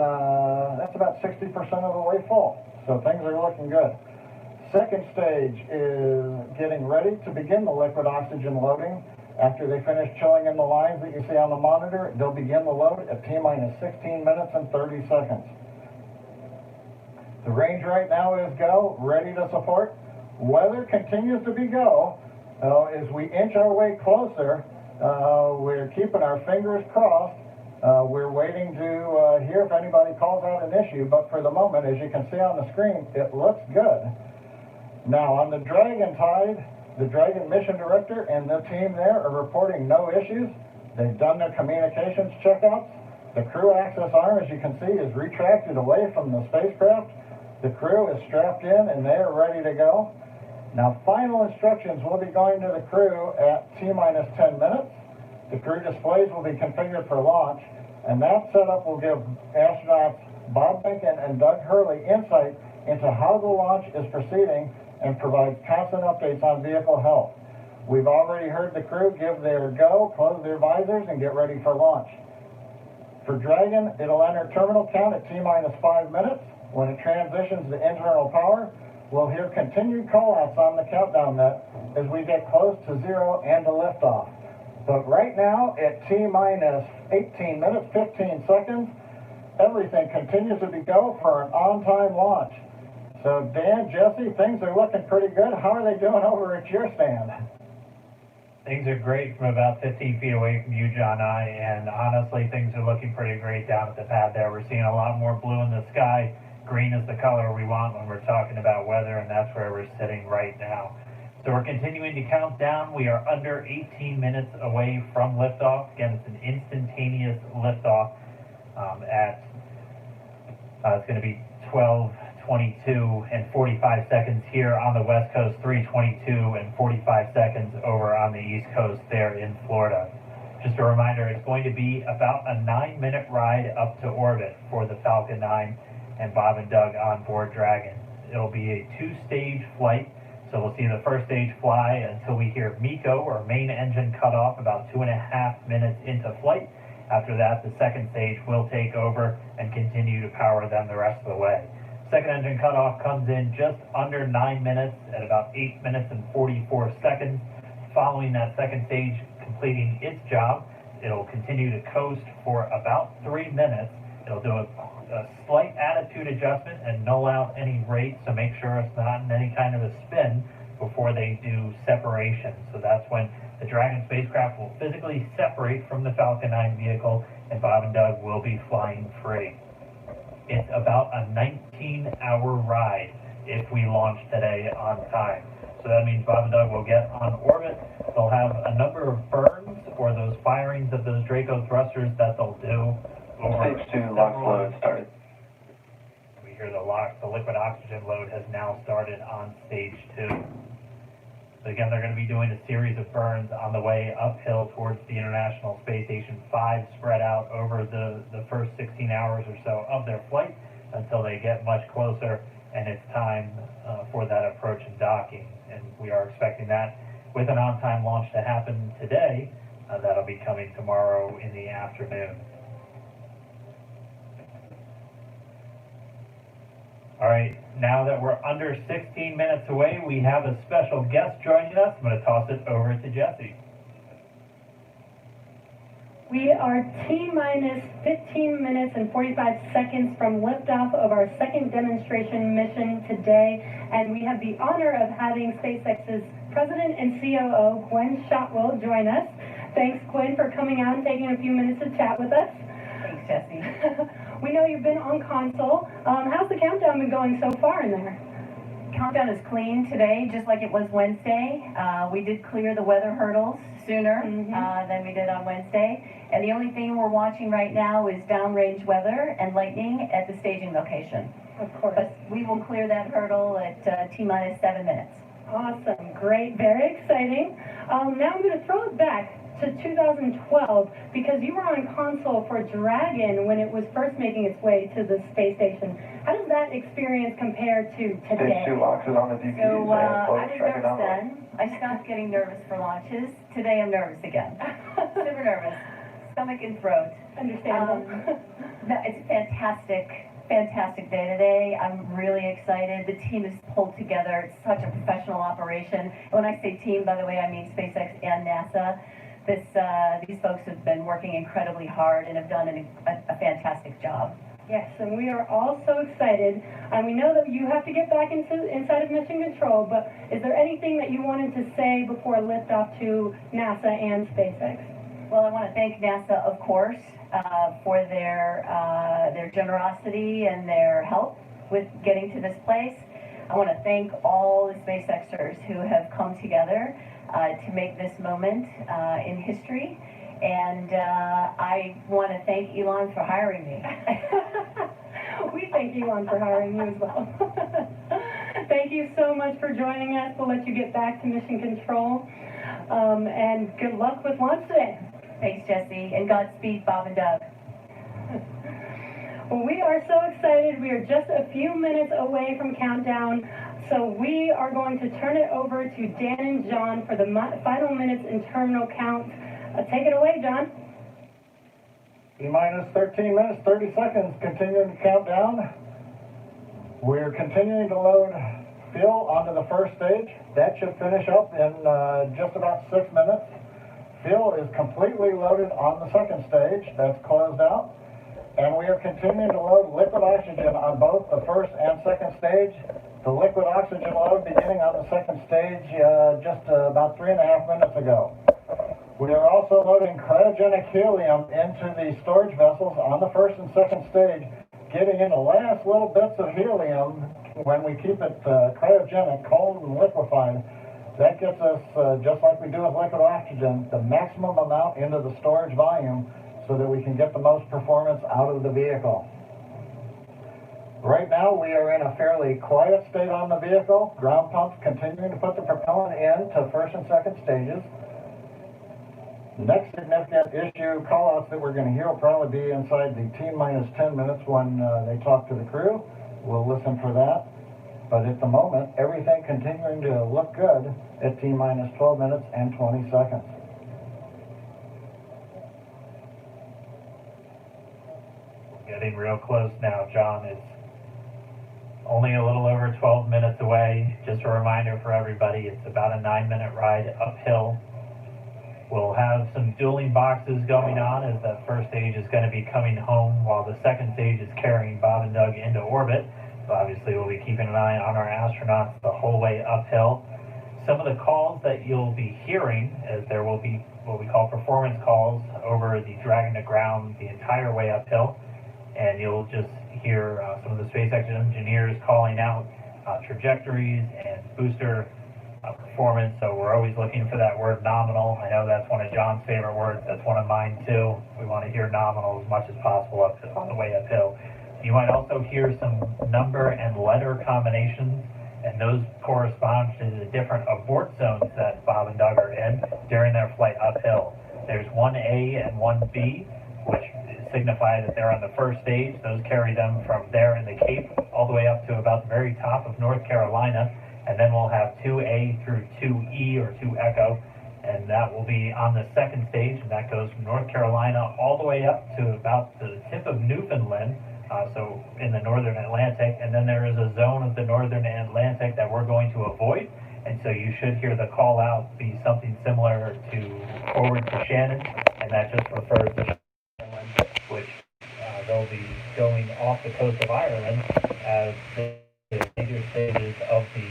that's about 60% of the way full. So things are looking good. Second stage is getting ready to begin the liquid oxygen loading. After they finish chilling in the lines that you see on the monitor, they'll begin the load at T-minus 16 minutes and 30 seconds. The range right now is go, ready to support. Weather continues to be go. As we inch our way closer, we're keeping our fingers crossed. We're waiting to hear if anybody calls out an issue, but for the moment, as you can see on the screen, it looks good. Now, on the Dragon side, the Dragon mission director and the team there are reporting no issues. They've done their communications checkouts. The crew access arm, as you can see, is retracted away from the spacecraft. The crew is strapped in and they are ready to go. Now, final instructions will be going to the crew at T-minus 10 minutes. The crew displays will be configured for launch, and that setup will give astronauts Bob Behnken and Doug Hurley insight into how the launch is proceeding and provides constant updates on vehicle health. We've already heard the crew give their go, close their visors, and get ready for launch. For Dragon, it'll enter terminal count at T-minus 5 minutes. When it transitions to internal power, we'll hear continued call-outs on the countdown net as we get close to zero and to liftoff. But right now, at T-minus 18 minutes, 15 seconds, everything continues to be go for an on-time launch. So Dan, Jesse, things are looking pretty good. How are they doing over at your stand? Things are great from about 15 feet away from you, John, and honestly, things are looking pretty great down at the pad there. We're seeing a lot more blue in the sky. Green is the color we want when we're talking about weather, and that's where we're sitting right now. So we're continuing to count down. We are under 18 minutes away from liftoff. Again, it's an instantaneous liftoff it's going to be 12:22 and 45 seconds here on the West Coast, 3:22 and 45 seconds over on the East Coast there in Florida. Just a reminder, it's going to be about a 9-minute ride up to orbit for the Falcon 9 and Bob and Doug on board Dragon. It'll be a 2-stage flight, so we'll see the first stage fly until we hear MECO, or main engine cutoff, about 2.5 minutes into flight. After that, the second stage will take over and continue to power them the rest of the way. Second engine cutoff comes in just under 9 minutes at about 8 minutes and 44 seconds. Following that second stage completing its job, it'll continue to coast for about 3 minutes. It'll do a slight attitude adjustment and null out any rate, so make sure it's not in any kind of a spin before they do separation. So that's when the Dragon spacecraft will physically separate from the Falcon 9 vehicle, and Bob and Doug will be flying free. It's about a 19-hour ride if we launch today on time. So that means Bob and Doug will get on orbit. They'll have a number of burns, or those firings of those Draco thrusters that they'll do. Stage 2 LOX load started. We hear the liquid oxygen load has now started on stage 2. So again, they're going to be doing a series of burns on the way uphill towards the International Space Station 5, spread out over the first 16 hours or so of their flight until they get much closer and it's time for that approach and docking. And we are expecting that with an on-time launch to happen today. That'll be coming tomorrow in the afternoon. All right, now that we're under 16 minutes away, we have a special guest joining us. I'm going to toss it over to Jesse. We are T-minus 15 minutes and 45 seconds from liftoff of our second demonstration mission today, and we have the honor of having SpaceX's President and COO, Gwen Shotwell, join us. Thanks, Gwen, for coming out and taking a few minutes to chat with us. Thanks, Jesse. We know you've been on console. How's the countdown been going so far in there? Countdown is clean today, just like it was Wednesday. We did clear the weather hurdles sooner than we did on Wednesday. And the only thing we're watching right now is downrange weather and lightning at the staging location. Of course. But we will clear that hurdle at T-minus 7 minutes. Awesome. Great. Very exciting. Now I'm going to throw it back to 2012 because you were on console for Dragon when it was first making its way to the space station. How does that experience compare to today? So I was nervous then. I stopped getting nervous for launches. Today I'm nervous again. Super nervous. Stomach and throat. Understandable. It's a fantastic day today. I'm really excited. The team is pulled together. It's such a professional operation. When I say team, by the way, I mean SpaceX and NASA. These folks have been working incredibly hard and have done a fantastic job. Yes, and we are all so excited. And we know that you have to get back inside of Mission Control, but is there anything that you wanted to say before liftoff to NASA and SpaceX? Well, I want to thank NASA, of course, for their generosity and their help with getting to this place. I want to thank all the SpaceXers who have come together to make this moment in history. And I want to thank Elon for hiring me. We thank Elon for hiring you as well. Thank you so much for joining us. We'll let you get back to Mission Control. And good luck with launch today. Thanks, Jesse. And Godspeed, Bob and Doug. Well, we are so excited. We are just a few minutes away from countdown. So we are going to turn it over to Dan and John for the final minutes in terminal count. Take it away, John. T-minus 13 minutes, 30 seconds, continuing to count down. We're continuing to load fuel onto the first stage. That should finish up in just about 6 minutes. Fuel is completely loaded on the second stage. That's closed out. And we are continuing to load liquid oxygen on both the first and second stage. The liquid oxygen load beginning on the second stage just about 3.5 minutes ago. We are also loading cryogenic helium into the storage vessels on the first and second stage, getting in the last little bits of helium when we keep it cryogenic, cold and liquefied. That gets us, just like we do with liquid oxygen, the maximum amount into the storage volume so that we can get the most performance out of the vehicle. Right now we are in a fairly quiet state on the vehicle. Ground pumps continuing to put the propellant in to first and second stages. The next significant issue call-outs that we're going to hear will probably be inside the T-minus 10 minutes when they talk to the crew. We'll listen for that. But at the moment, everything continuing to look good at T-minus 12 minutes and 20 seconds. Getting real close now, John. It's only a little over 12 minutes away. Just a reminder for everybody, it's about a 9-minute ride uphill. We'll have some dueling boxes going on as that first stage is going to be coming home while the second stage is carrying Bob and Doug into orbit. So obviously we'll be keeping an eye on our astronauts the whole way uphill. Some of the calls that you'll be hearing, as there will be what we call performance calls over the Dragon to ground the entire way uphill. And you'll just hear some of the SpaceX engineers calling out trajectories and booster performance. So we're always looking for that word nominal. I know that's one of John's favorite words. That's one of mine too. We want to hear nominal as much as possible on the way uphill. You might also hear some number and letter combinations, and those correspond to the different abort zones that Bob and Doug are in during their flight uphill. There's 1A and 1B, which signify that they're on the first stage. Those carry them from there in the Cape all the way up to about the very top of North Carolina. and then we'll have 2A through 2E or 2 Echo, and that will be on the second stage, and that goes from North Carolina all the way up to about the tip of Newfoundland, so in the northern Atlantic, and then there is a zone of the northern Atlantic that we're going to avoid, and so you should hear the call out be something similar to forward to Shannon, and that just refers to Shannon, which they'll be going off the coast of Ireland as the major stages of the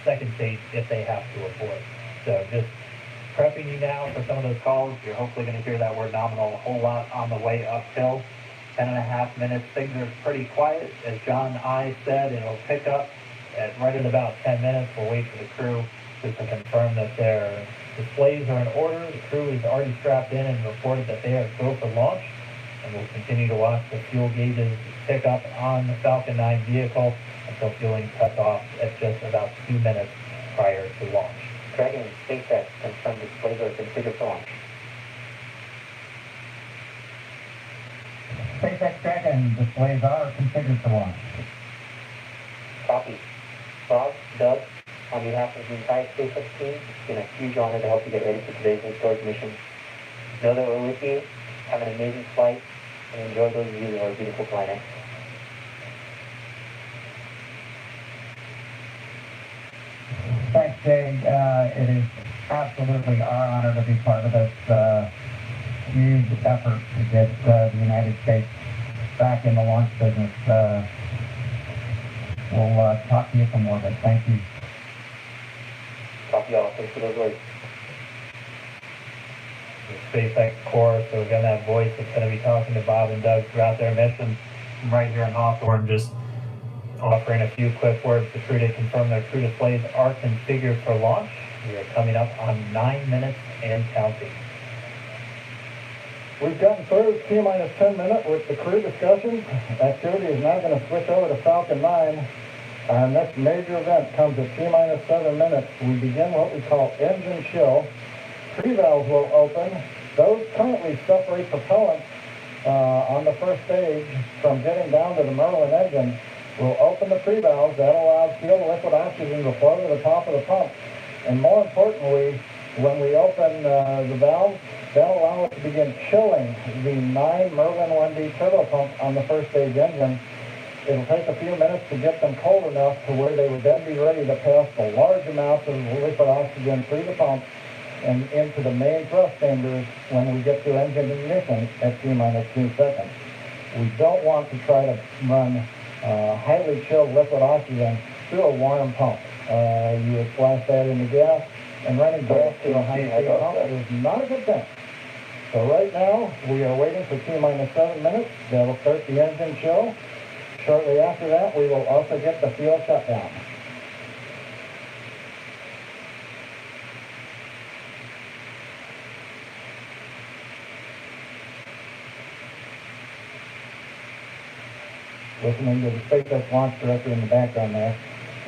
second stage if they have to avoid. So just prepping you now for some of those calls. You're hopefully going to hear that word nominal a whole lot on the way uphill. 10.5 minutes. Things are pretty quiet. As John I said, it'll pick up right at about 10 minutes. We'll wait for the crew just to confirm that their displays are in order. The crew is already strapped in and reported that they are go for launch. And we'll continue to watch the fuel gauges pick up on the Falcon 9 vehicle until fueling cuts off at just about 2 minutes prior to launch. Dragon and SpaceX confirmed displays are configured for launch. SpaceX Dragon displays are configured for launch. Copy. Bob, Doug, on behalf of the entire SpaceX team, it's been a huge honor to help you get ready for today's historic mission. Know that we're with you, have an amazing flight, and enjoy those views of our beautiful planet. Thanks, Jay. It is absolutely our honor to be part of this huge effort to get the United States back in the launch business. We'll talk to you some more, but thank you. Copy all. Thanks for those words. The SpaceX Corps, so again, that voice that's going to be talking to Bob and Doug throughout their mission from right here in Hawthorne, just offering a few quick words. The crew to confirm their crew displays are configured for launch. We are coming up on 9 minutes and counting. We've gotten through T-minus 10 minutes with the crew discussions. Activity is now going to switch over to Falcon 9. Our next major event comes at T-minus 7 minutes. We begin what we call engine chill. Pre-valves will open. Those currently separate propellant on the first stage from getting down to the Merlin engine. We'll open the pre-valves. That allows fuel and liquid oxygen to flow to the top of the pump. And more importantly, when we open the valves, that'll allow us to begin chilling the 9 Merlin 1D turbopumps on the first stage engine. It'll take a few minutes to get them cold enough to where they would then be ready to pass the large amounts of liquid oxygen through the pump and into the main thrust chambers when we get to engine ignition at T-minus 2 seconds. We don't want to try to run highly chilled liquid oxygen through a warm pump. You would flash that into gas, and running gas through a high-speed pump is not a good thing. So right now, we are waiting for T-minus 7 minutes. That'll start the engine chill. Shortly after that, we will also get the fuel shutdown. Listening to the SpaceX launch director in the background there.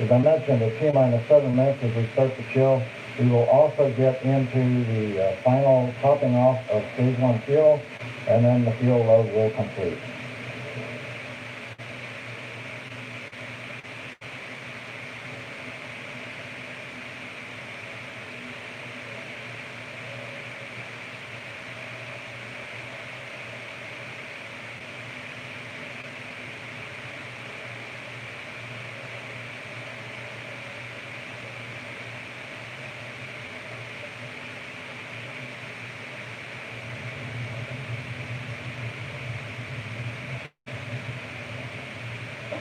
As I mentioned, at T-minus 7 minutes as we start to chill, we will also get into the final topping off of stage 1 fuel, and then the fuel load will complete.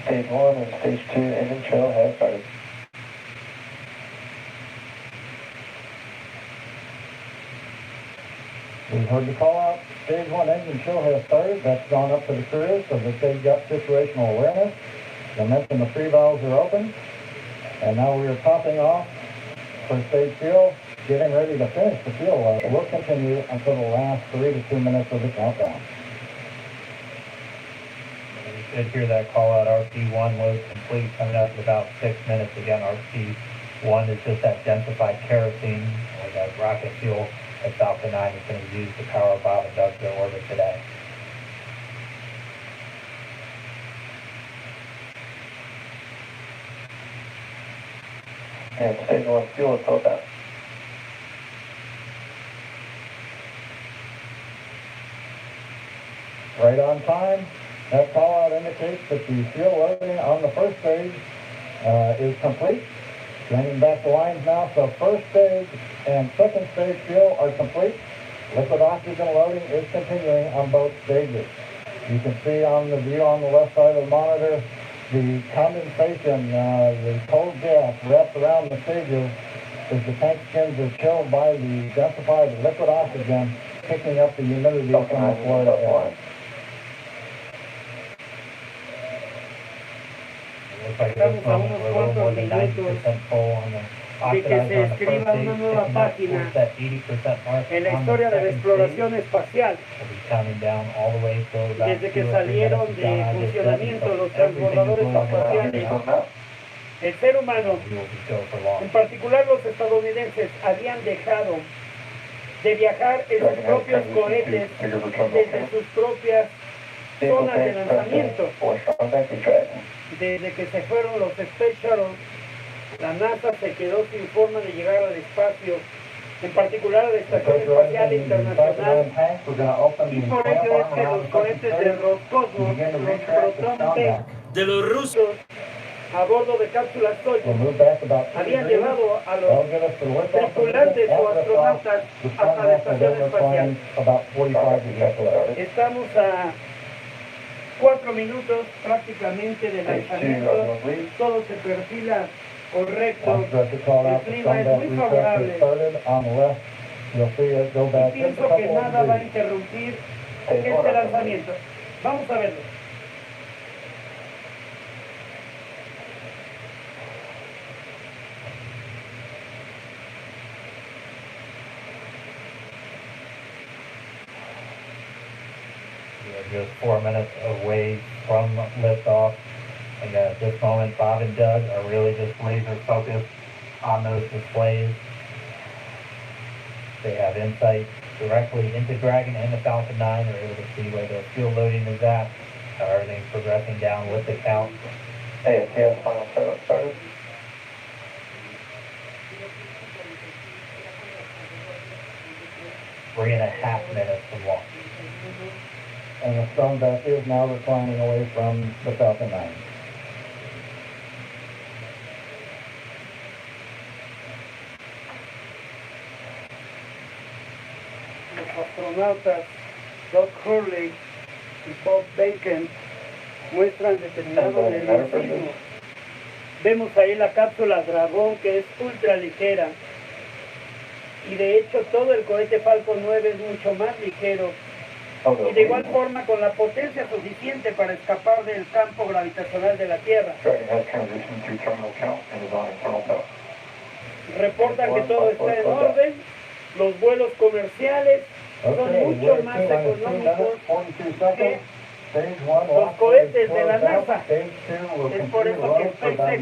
Stage 1 and Stage 2 engine chill has started. We've heard the call out. Stage 1 engine chill has started. That's gone up to the crew so that they've got situational awareness. I mentioned the pre-valves are open. And now we are topping off for stage fuel, getting ready to finish the fuel load. We'll continue until the last 3 to 2 minutes of the countdown. You should hear that call out, RP1 load complete, coming up in about 6 minutes. Again, RP1 is just that densified kerosene, or that rocket fuel that Falcon 9 is going to use to power Bob and Doug to orbit today. And stage 1 fuel is filled up. Right on time. That call out indicates that the fuel loading on the first stage is complete. Bringing back the lines now, so first stage and second stage fuel are complete. Liquid oxygen loading is continuing on both stages. You can see on the view on the left side of the monitor, the condensation, the cold gas wrapped around the stages as the tank skins are chilled by the densified liquid oxygen, picking up the humidity from the Florida air. Looks like at this moment we're a little more than 90% full on the oxidizer on the first stage, picking up towards that 80% mark en la on historia the de la second exploración stage. espacial, We'll be counting down all the way till about desde que 2 or 3 salieron minutes de down. I just said, funcionamiento los everything is transbordadores moving around espaciales. now. El ser humano, We will be go for long. en particular los estadounidenses, habían dejado de viajar en sus propios cohetes desde sus propias zonas de lanzamiento. Desde que se fueron los Space Shuttle, la NASA se quedó sin forma de llegar al espacio, en particular a la Estación Espacial Internacional, y por ello es que los cohetes de Roscosmos, los Proton Tank de los rusos, a bordo de cápsulas Soyuz, habían llevado a los tripulantes o astronautas hasta la Estación Espacial. Estamos a 4 minutos prácticamente de lanzamiento, todo se perfila correcto, el clima es muy favorable y pienso que nada va a interrumpir este lanzamiento. Vamos a verlo. Just 4 minutes away from liftoff. And at this moment, Bob and Doug are really just laser focused on those displays. They have insight directly into Dragon and the Falcon 9. They're able to see where the fuel loading is at, how everything's progressing down with the count. ASTS final startup started. Three and a half minutes from launch. And the stone back is now reclining away from the Falcon 9. Los astronautas Doug Hurley y Bob Bacon muestran determinado nerviosismo. Vemos ahí la cápsula Dragón, que es ultra ligera, y de hecho todo el cohete Falcon 9 es mucho más ligero, y de igual forma con la potencia suficiente para escapar del campo gravitacional de la Tierra. Reportan que todo está en orden, los vuelos comerciales son mucho más económicos que los cohetes de la NASA. Es por eso que SpaceX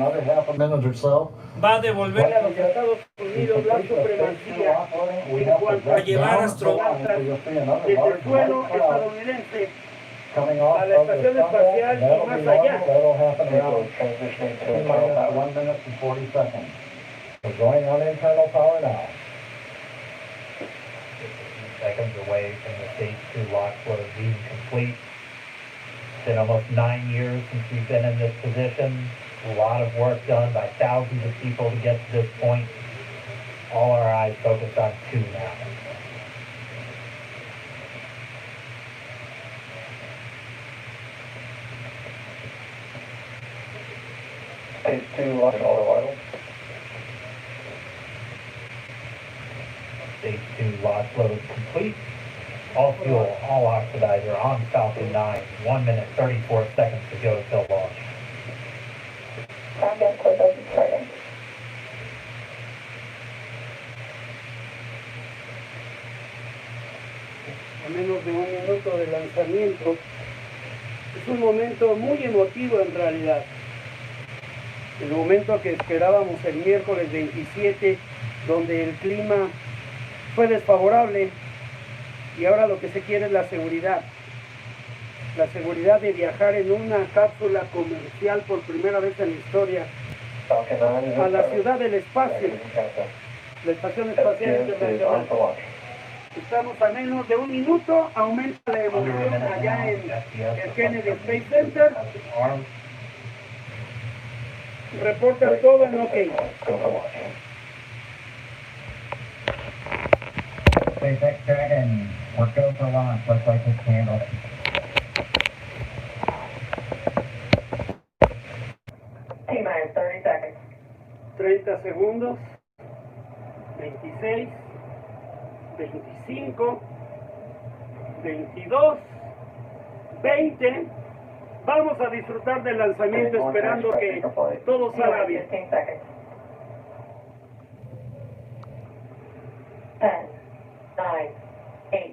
va a devolverle a los Estados Unidos la supremacía en cuanto a llevar astronautas desde el suelo estadounidense a la estación espacial y más allá. Going on internal power now. Seconds away from the stage 2 launch load being complete. It's been almost 9 years since we've been in this position. A lot of work done by thousands of people to get to this point. All our eyes focused on 2 now. Stage 2 launch auto idle. Stage 2 launch load complete. All fuel, all oxidizer on Falcon 9. 1 minute, 34 seconds to go till launch. Countdown close out starting. A menos de 1 minuto de lanzamiento. Es un momento muy emotivo en realidad. El momento que esperábamos el miércoles 27, donde el clima fue desfavorable, y ahora lo que se quiere es la seguridad de viajar en una cápsula comercial por primera vez en la historia a la ciudad del espacio, la Estación Espacial Internacional. Estamos a menos de un minuto, aumenta la emoción allá en el Kennedy Space Center. Reportan todo en OK. SpaceX Dragon, we're go for launch. Let's light this candle. T-minus 30 seconds. 30 segundos. 26. 25. 22. 20. Vamos a disfrutar del lanzamiento esperando que todo salga bien. 15 seconds. 10, 9, 8,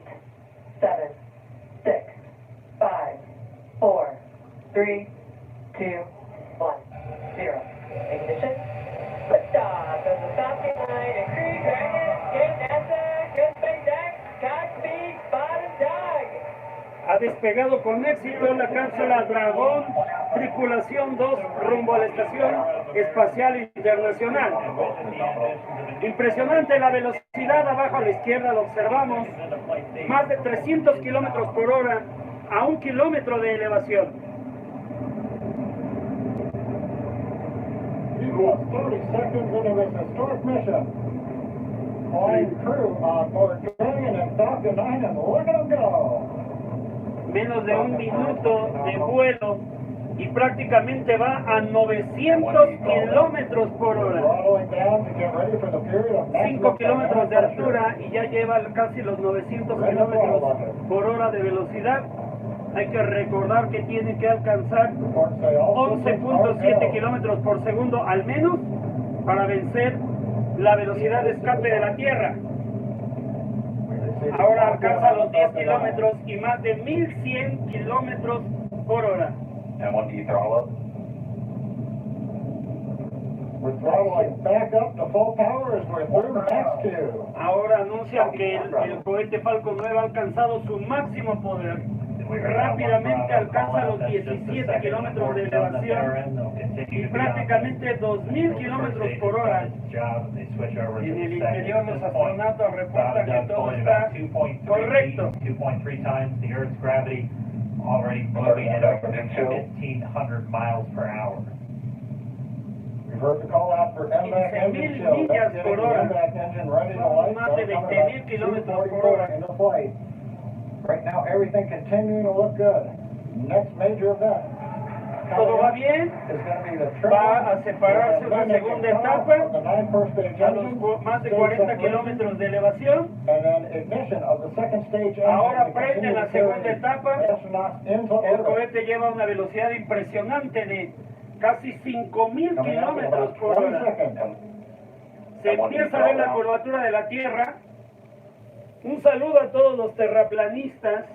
7, 6, 5, 4, 3, 2, 1, 0. Ignition. Liftoff of the Falcon 9 and Crew Dragon. Good NASA, good SpaceX, Godspeed, Bob and Doug. Ha despegado con éxito la cápsula Dragón, tripulación 2, rumbo a la Estación Espacial Internacional. Impresionante la velocidad, abajo a la izquierda lo observamos, más de 300 kilómetros por hora a 1 kilómetro de elevación. VIVO 30 seconds into this historic mission. Flying crew on board Dragon and Falcon 9 and look at them go. Menos de un minuto de vuelo y prácticamente va a 900 kilómetros por hora. 5 kilómetros de altura y ya lleva casi los 900 kilómetros por hora de velocidad. Hay que recordar que tiene que alcanzar 11.7 kilómetros por segundo al menos para vencer la velocidad de escape de la Tierra. Ahora alcanza los 10 kilómetros y más de 1100 kilómetros por hora. Ahora anuncian que el cohete Falcon 9 ha alcanzado su máximo poder. Rápidamente alcanza los 17 kilómetros de elevación y prácticamente 2000 kilómetros por hora. En el interior los astronautas reportan que todo está correcto. Already moving at over 1,500 miles per hour. We've heard the call out for MVAC engine show. Millas por hora. Son más de 20,000 kilómetros por hora. Right now, everything continuing to look good. Next major event. Todo va bien. Va a separarse una segunda etapa a los más de 40 kilómetros de elevación. Ahora prende la segunda etapa. El cohete lleva una velocidad impresionante de casi 5,000 kilómetros por hora. Se empieza a ver la curvatura de la Tierra. Un saludo a todos los terraplanistas.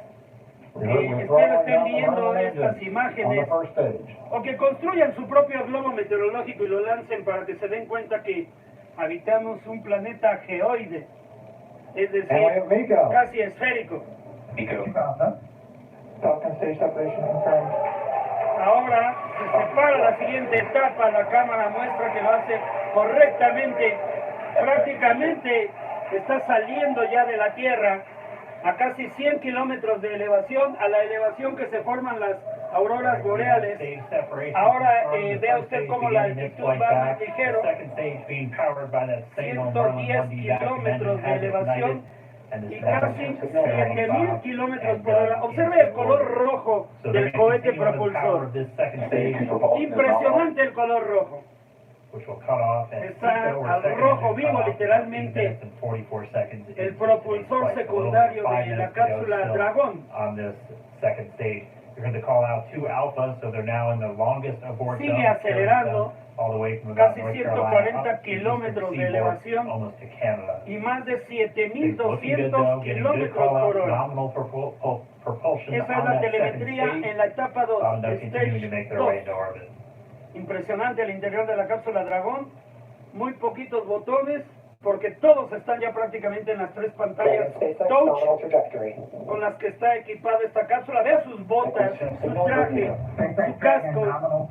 Espero estén viendo estas imágenes o que construyan su propio globo meteorológico y lo lancen para que se den cuenta que habitamos un planeta geoide, es decir, casi esférico. Ahora se separa la siguiente etapa, la cámara muestra que lo hace correctamente, prácticamente está saliendo ya de la Tierra a casi 100 kilómetros de elevación, a la elevación que se forman las auroras boreales. Ahora vea usted cómo la altitud va más ligero, 110 kilómetros de elevación y casi 7,000 kilómetros por hora. Observe el color rojo del cohete propulsor. Impresionante el color rojo. Está al rojo vivo literalmente el propulsor secundario de la cápsula Dragón. Sigue acelerando casi 140 kilómetros de elevación y más de 7,200 kilómetros por hora. Esa es la telemetría en la etapa 2, Stage 2. Impresionante el interior de la cápsula Dragón, muy poquitos botones, porque todos están ya prácticamente en las tres pantallas touch con las que está equipada esta cápsula. Vea sus botas, su traje, su casco.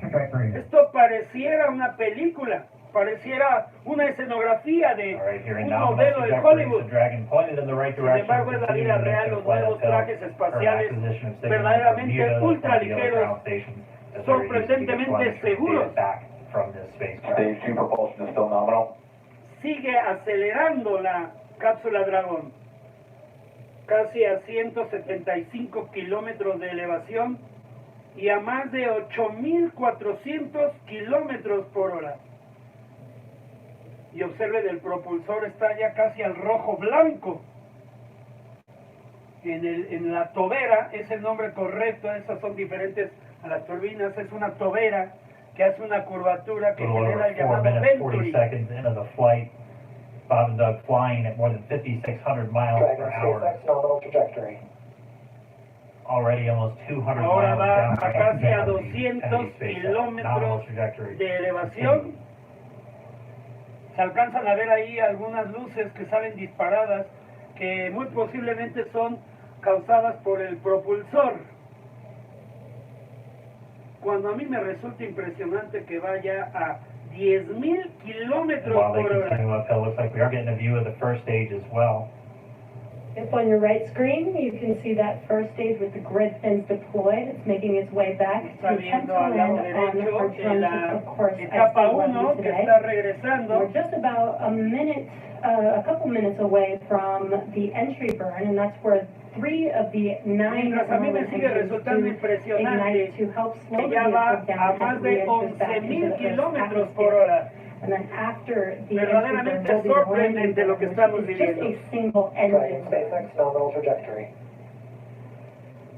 Esto pareciera una película, pareciera una escenografía de un modelo de Hollywood. Sin embargo, es la vida real, los nuevos trajes espaciales verdaderamente ultra ligeros, sorprendentemente seguros. Stage 2 propulsion is still nominal. Sigue acelerando la cápsula Dragón, casi a 175 kilómetros de elevación y a más de 8.400 kilómetros por hora. Y observe, el propulsor está ya casi al rojo blanco. En la tobera es el nombre correcto, esas son diferentes a las turbinas, es una tobera que hace una curvatura que genera el llamado Venturi. Bob and Doug flying at more than 5,600 miles per hour. Already almost 200 Ahora miles va down a casi a 200 kilómetros de elevación. Se alcanzan a ver ahí algunas luces que salen disparadas, que muy posiblemente son causadas por el propulsor. Cuando a mí me resulta impresionante que vaya a 10,000 kilómetros por hora. Looks like we are getting a view of the first stage as well. If on your right screen, you can see that first stage with the grid fins deployed. It's making its way back to attempt to land on our drone, of course, etapa 1 que está regresando. We're just about a couple minutes away from the entry burn, and that's where 3 of the 9 a mí me sigue resultando impresionante que ya va a más de 11,000 kilómetros por hora. And then after the verdaderamente sorprendente lo que estamos viviendo.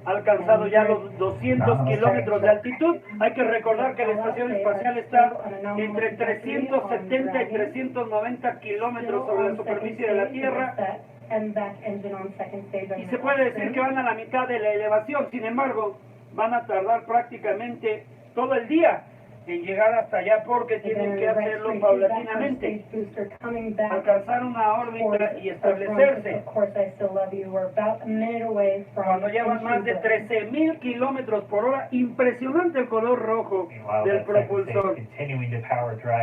Ha alcanzado ya los 200 kilómetros de altitud. Hay que recordar que la estación espacial está entre 370 y 390 kilómetros sobre la superficie de la Tierra. Y se puede decir que van a la mitad de la elevación. Sin embargo, van a tardar prácticamente todo el día en llegar hasta allá porque tienen que hacerlo paulatinamente, alcanzar una órbita y establecerse. Cuando llevan más de 13,000 kilómetros por hora, impresionante el color rojo del propulsor.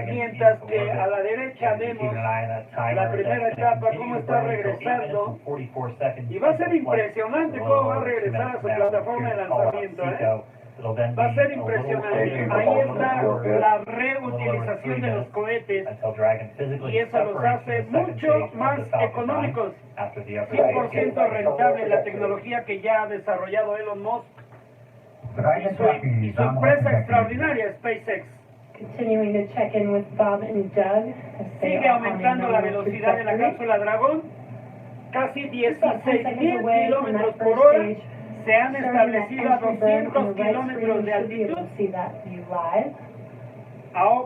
Mientras que a la derecha vemos la primera etapa, cómo está regresando, y va a ser impresionante cómo va a regresar a su plataforma de lanzamiento. Va a ser impresionante. Ahí está la reutilización de los cohetes y eso los hace mucho más económicos, 100% rentable la tecnología que ya ha desarrollado Elon Musk y su empresa extraordinaria SpaceX. Sigue aumentando la velocidad de la cápsula Dragón, casi 16,000 kilómetros por hora. Se han establecido a 200 kilómetros de altitud.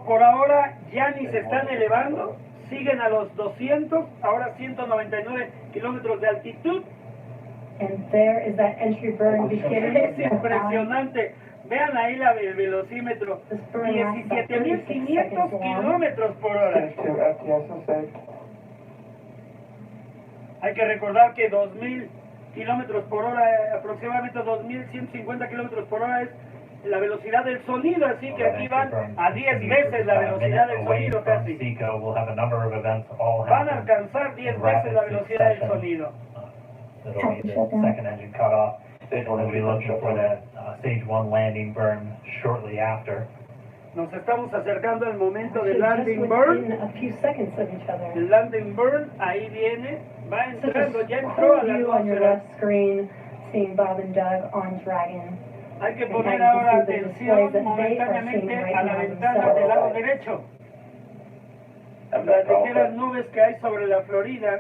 Por ahora ya ni se están elevando, siguen a los 200, ahora 199 kilómetros de altitud. Es impresionante. Vean ahí el velocímetro, 17,500 kilómetros por hora. Hay que recordar que 2,000 kilómetros por hora, aproximadamente 2,150 kilómetros por hora es la velocidad del sonido, así que aquí van a 10 veces la velocidad del sonido casi. Van a alcanzar 10 veces la velocidad del sonido. Nos estamos acercando al momento del landing burn. El landing burn, ahí viene, va entrando, ya entró a la atmósfera. Hay que poner ahora atención momentáneamente a la ventana del lado derecho. Las ligeras nubes que hay sobre la Florida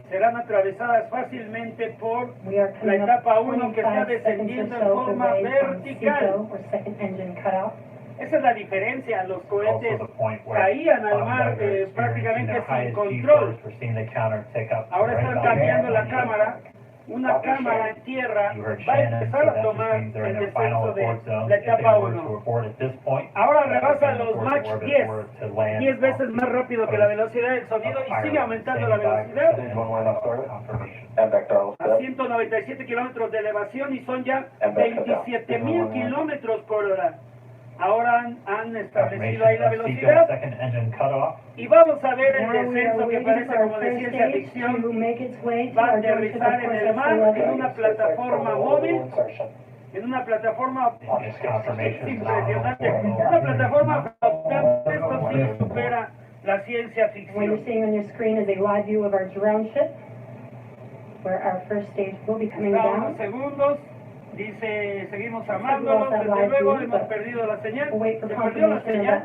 serán atravesadas fácilmente por la etapa 1 que está descendiendo en forma vertical. Esa es la diferencia, los cohetes caían al mar prácticamente sin control. Ahora están cambiando la cámara una cámara en tierra va a empezar a tomar el descenso de la etapa 1. Ahora rebasa los Mach 10 veces más rápido que la velocidad del sonido y sigue aumentando la velocidad a 197 kilómetros de elevación y son ya 27,000 kilómetros por hora. Ahora han establecido ahí la velocidad y vamos a ver el descenso que parece como de ciencia ficción. Va a aterrizar en el mar en una plataforma móvil, en una plataforma impresionante, una plataforma flotante. Esto sí supera la ciencia ficción. What you're seeing on your screen is a live view of our drone ship, where our first stage will be coming down. Segundos. Dice, seguimos amándolos, desde luego hemos perdido la señal, se perdió la señal,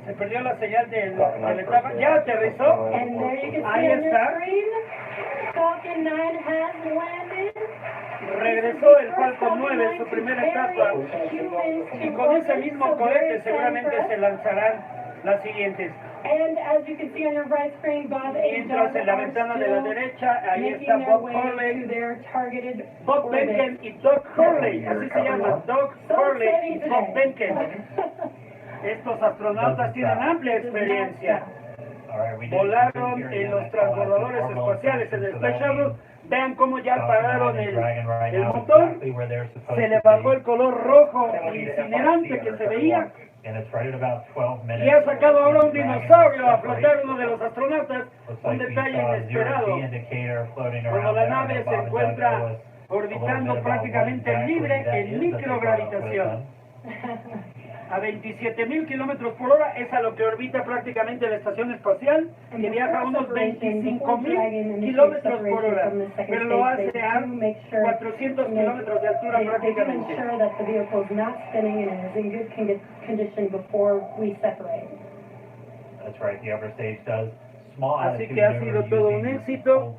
se perdió la señal de la etapa, ya aterrizó, ahí está, regresó el Falcon 9 en su primera etapa, y con ese mismo cohete seguramente se lanzarán las siguientes. Mientras en la ventana de la derecha, ahí está Bob Hurley, Bob Behnken y Doug Hurley, así se llama, Doug Hurley y Bob Behnken. Estos astronautas tienen amplia experiencia. Volaron en los transbordadores espaciales, en el Space Shuttle. Vean cómo ya apagaron el motor, se le bajó el color rojo incinerante que se veía. Y ha sacado ahora un dinosaurio a flotar uno de los astronautas, un detalle inesperado. Cuando la nave se encuentra orbitando prácticamente libre en microgravitación. A 27,000 kilómetros por hora es a lo que orbita prácticamente la estación espacial, que viaja a unos 25,000 kilómetros por hora, pero lo hace a 400 kilómetros de altura prácticamente. Así que ha sido todo un éxito,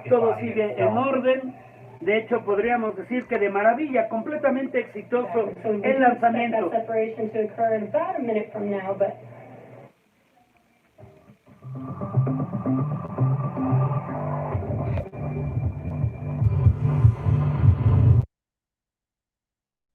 todo sigue en orden. De hecho, podríamos decir que de maravilla, completamente exitoso el lanzamiento.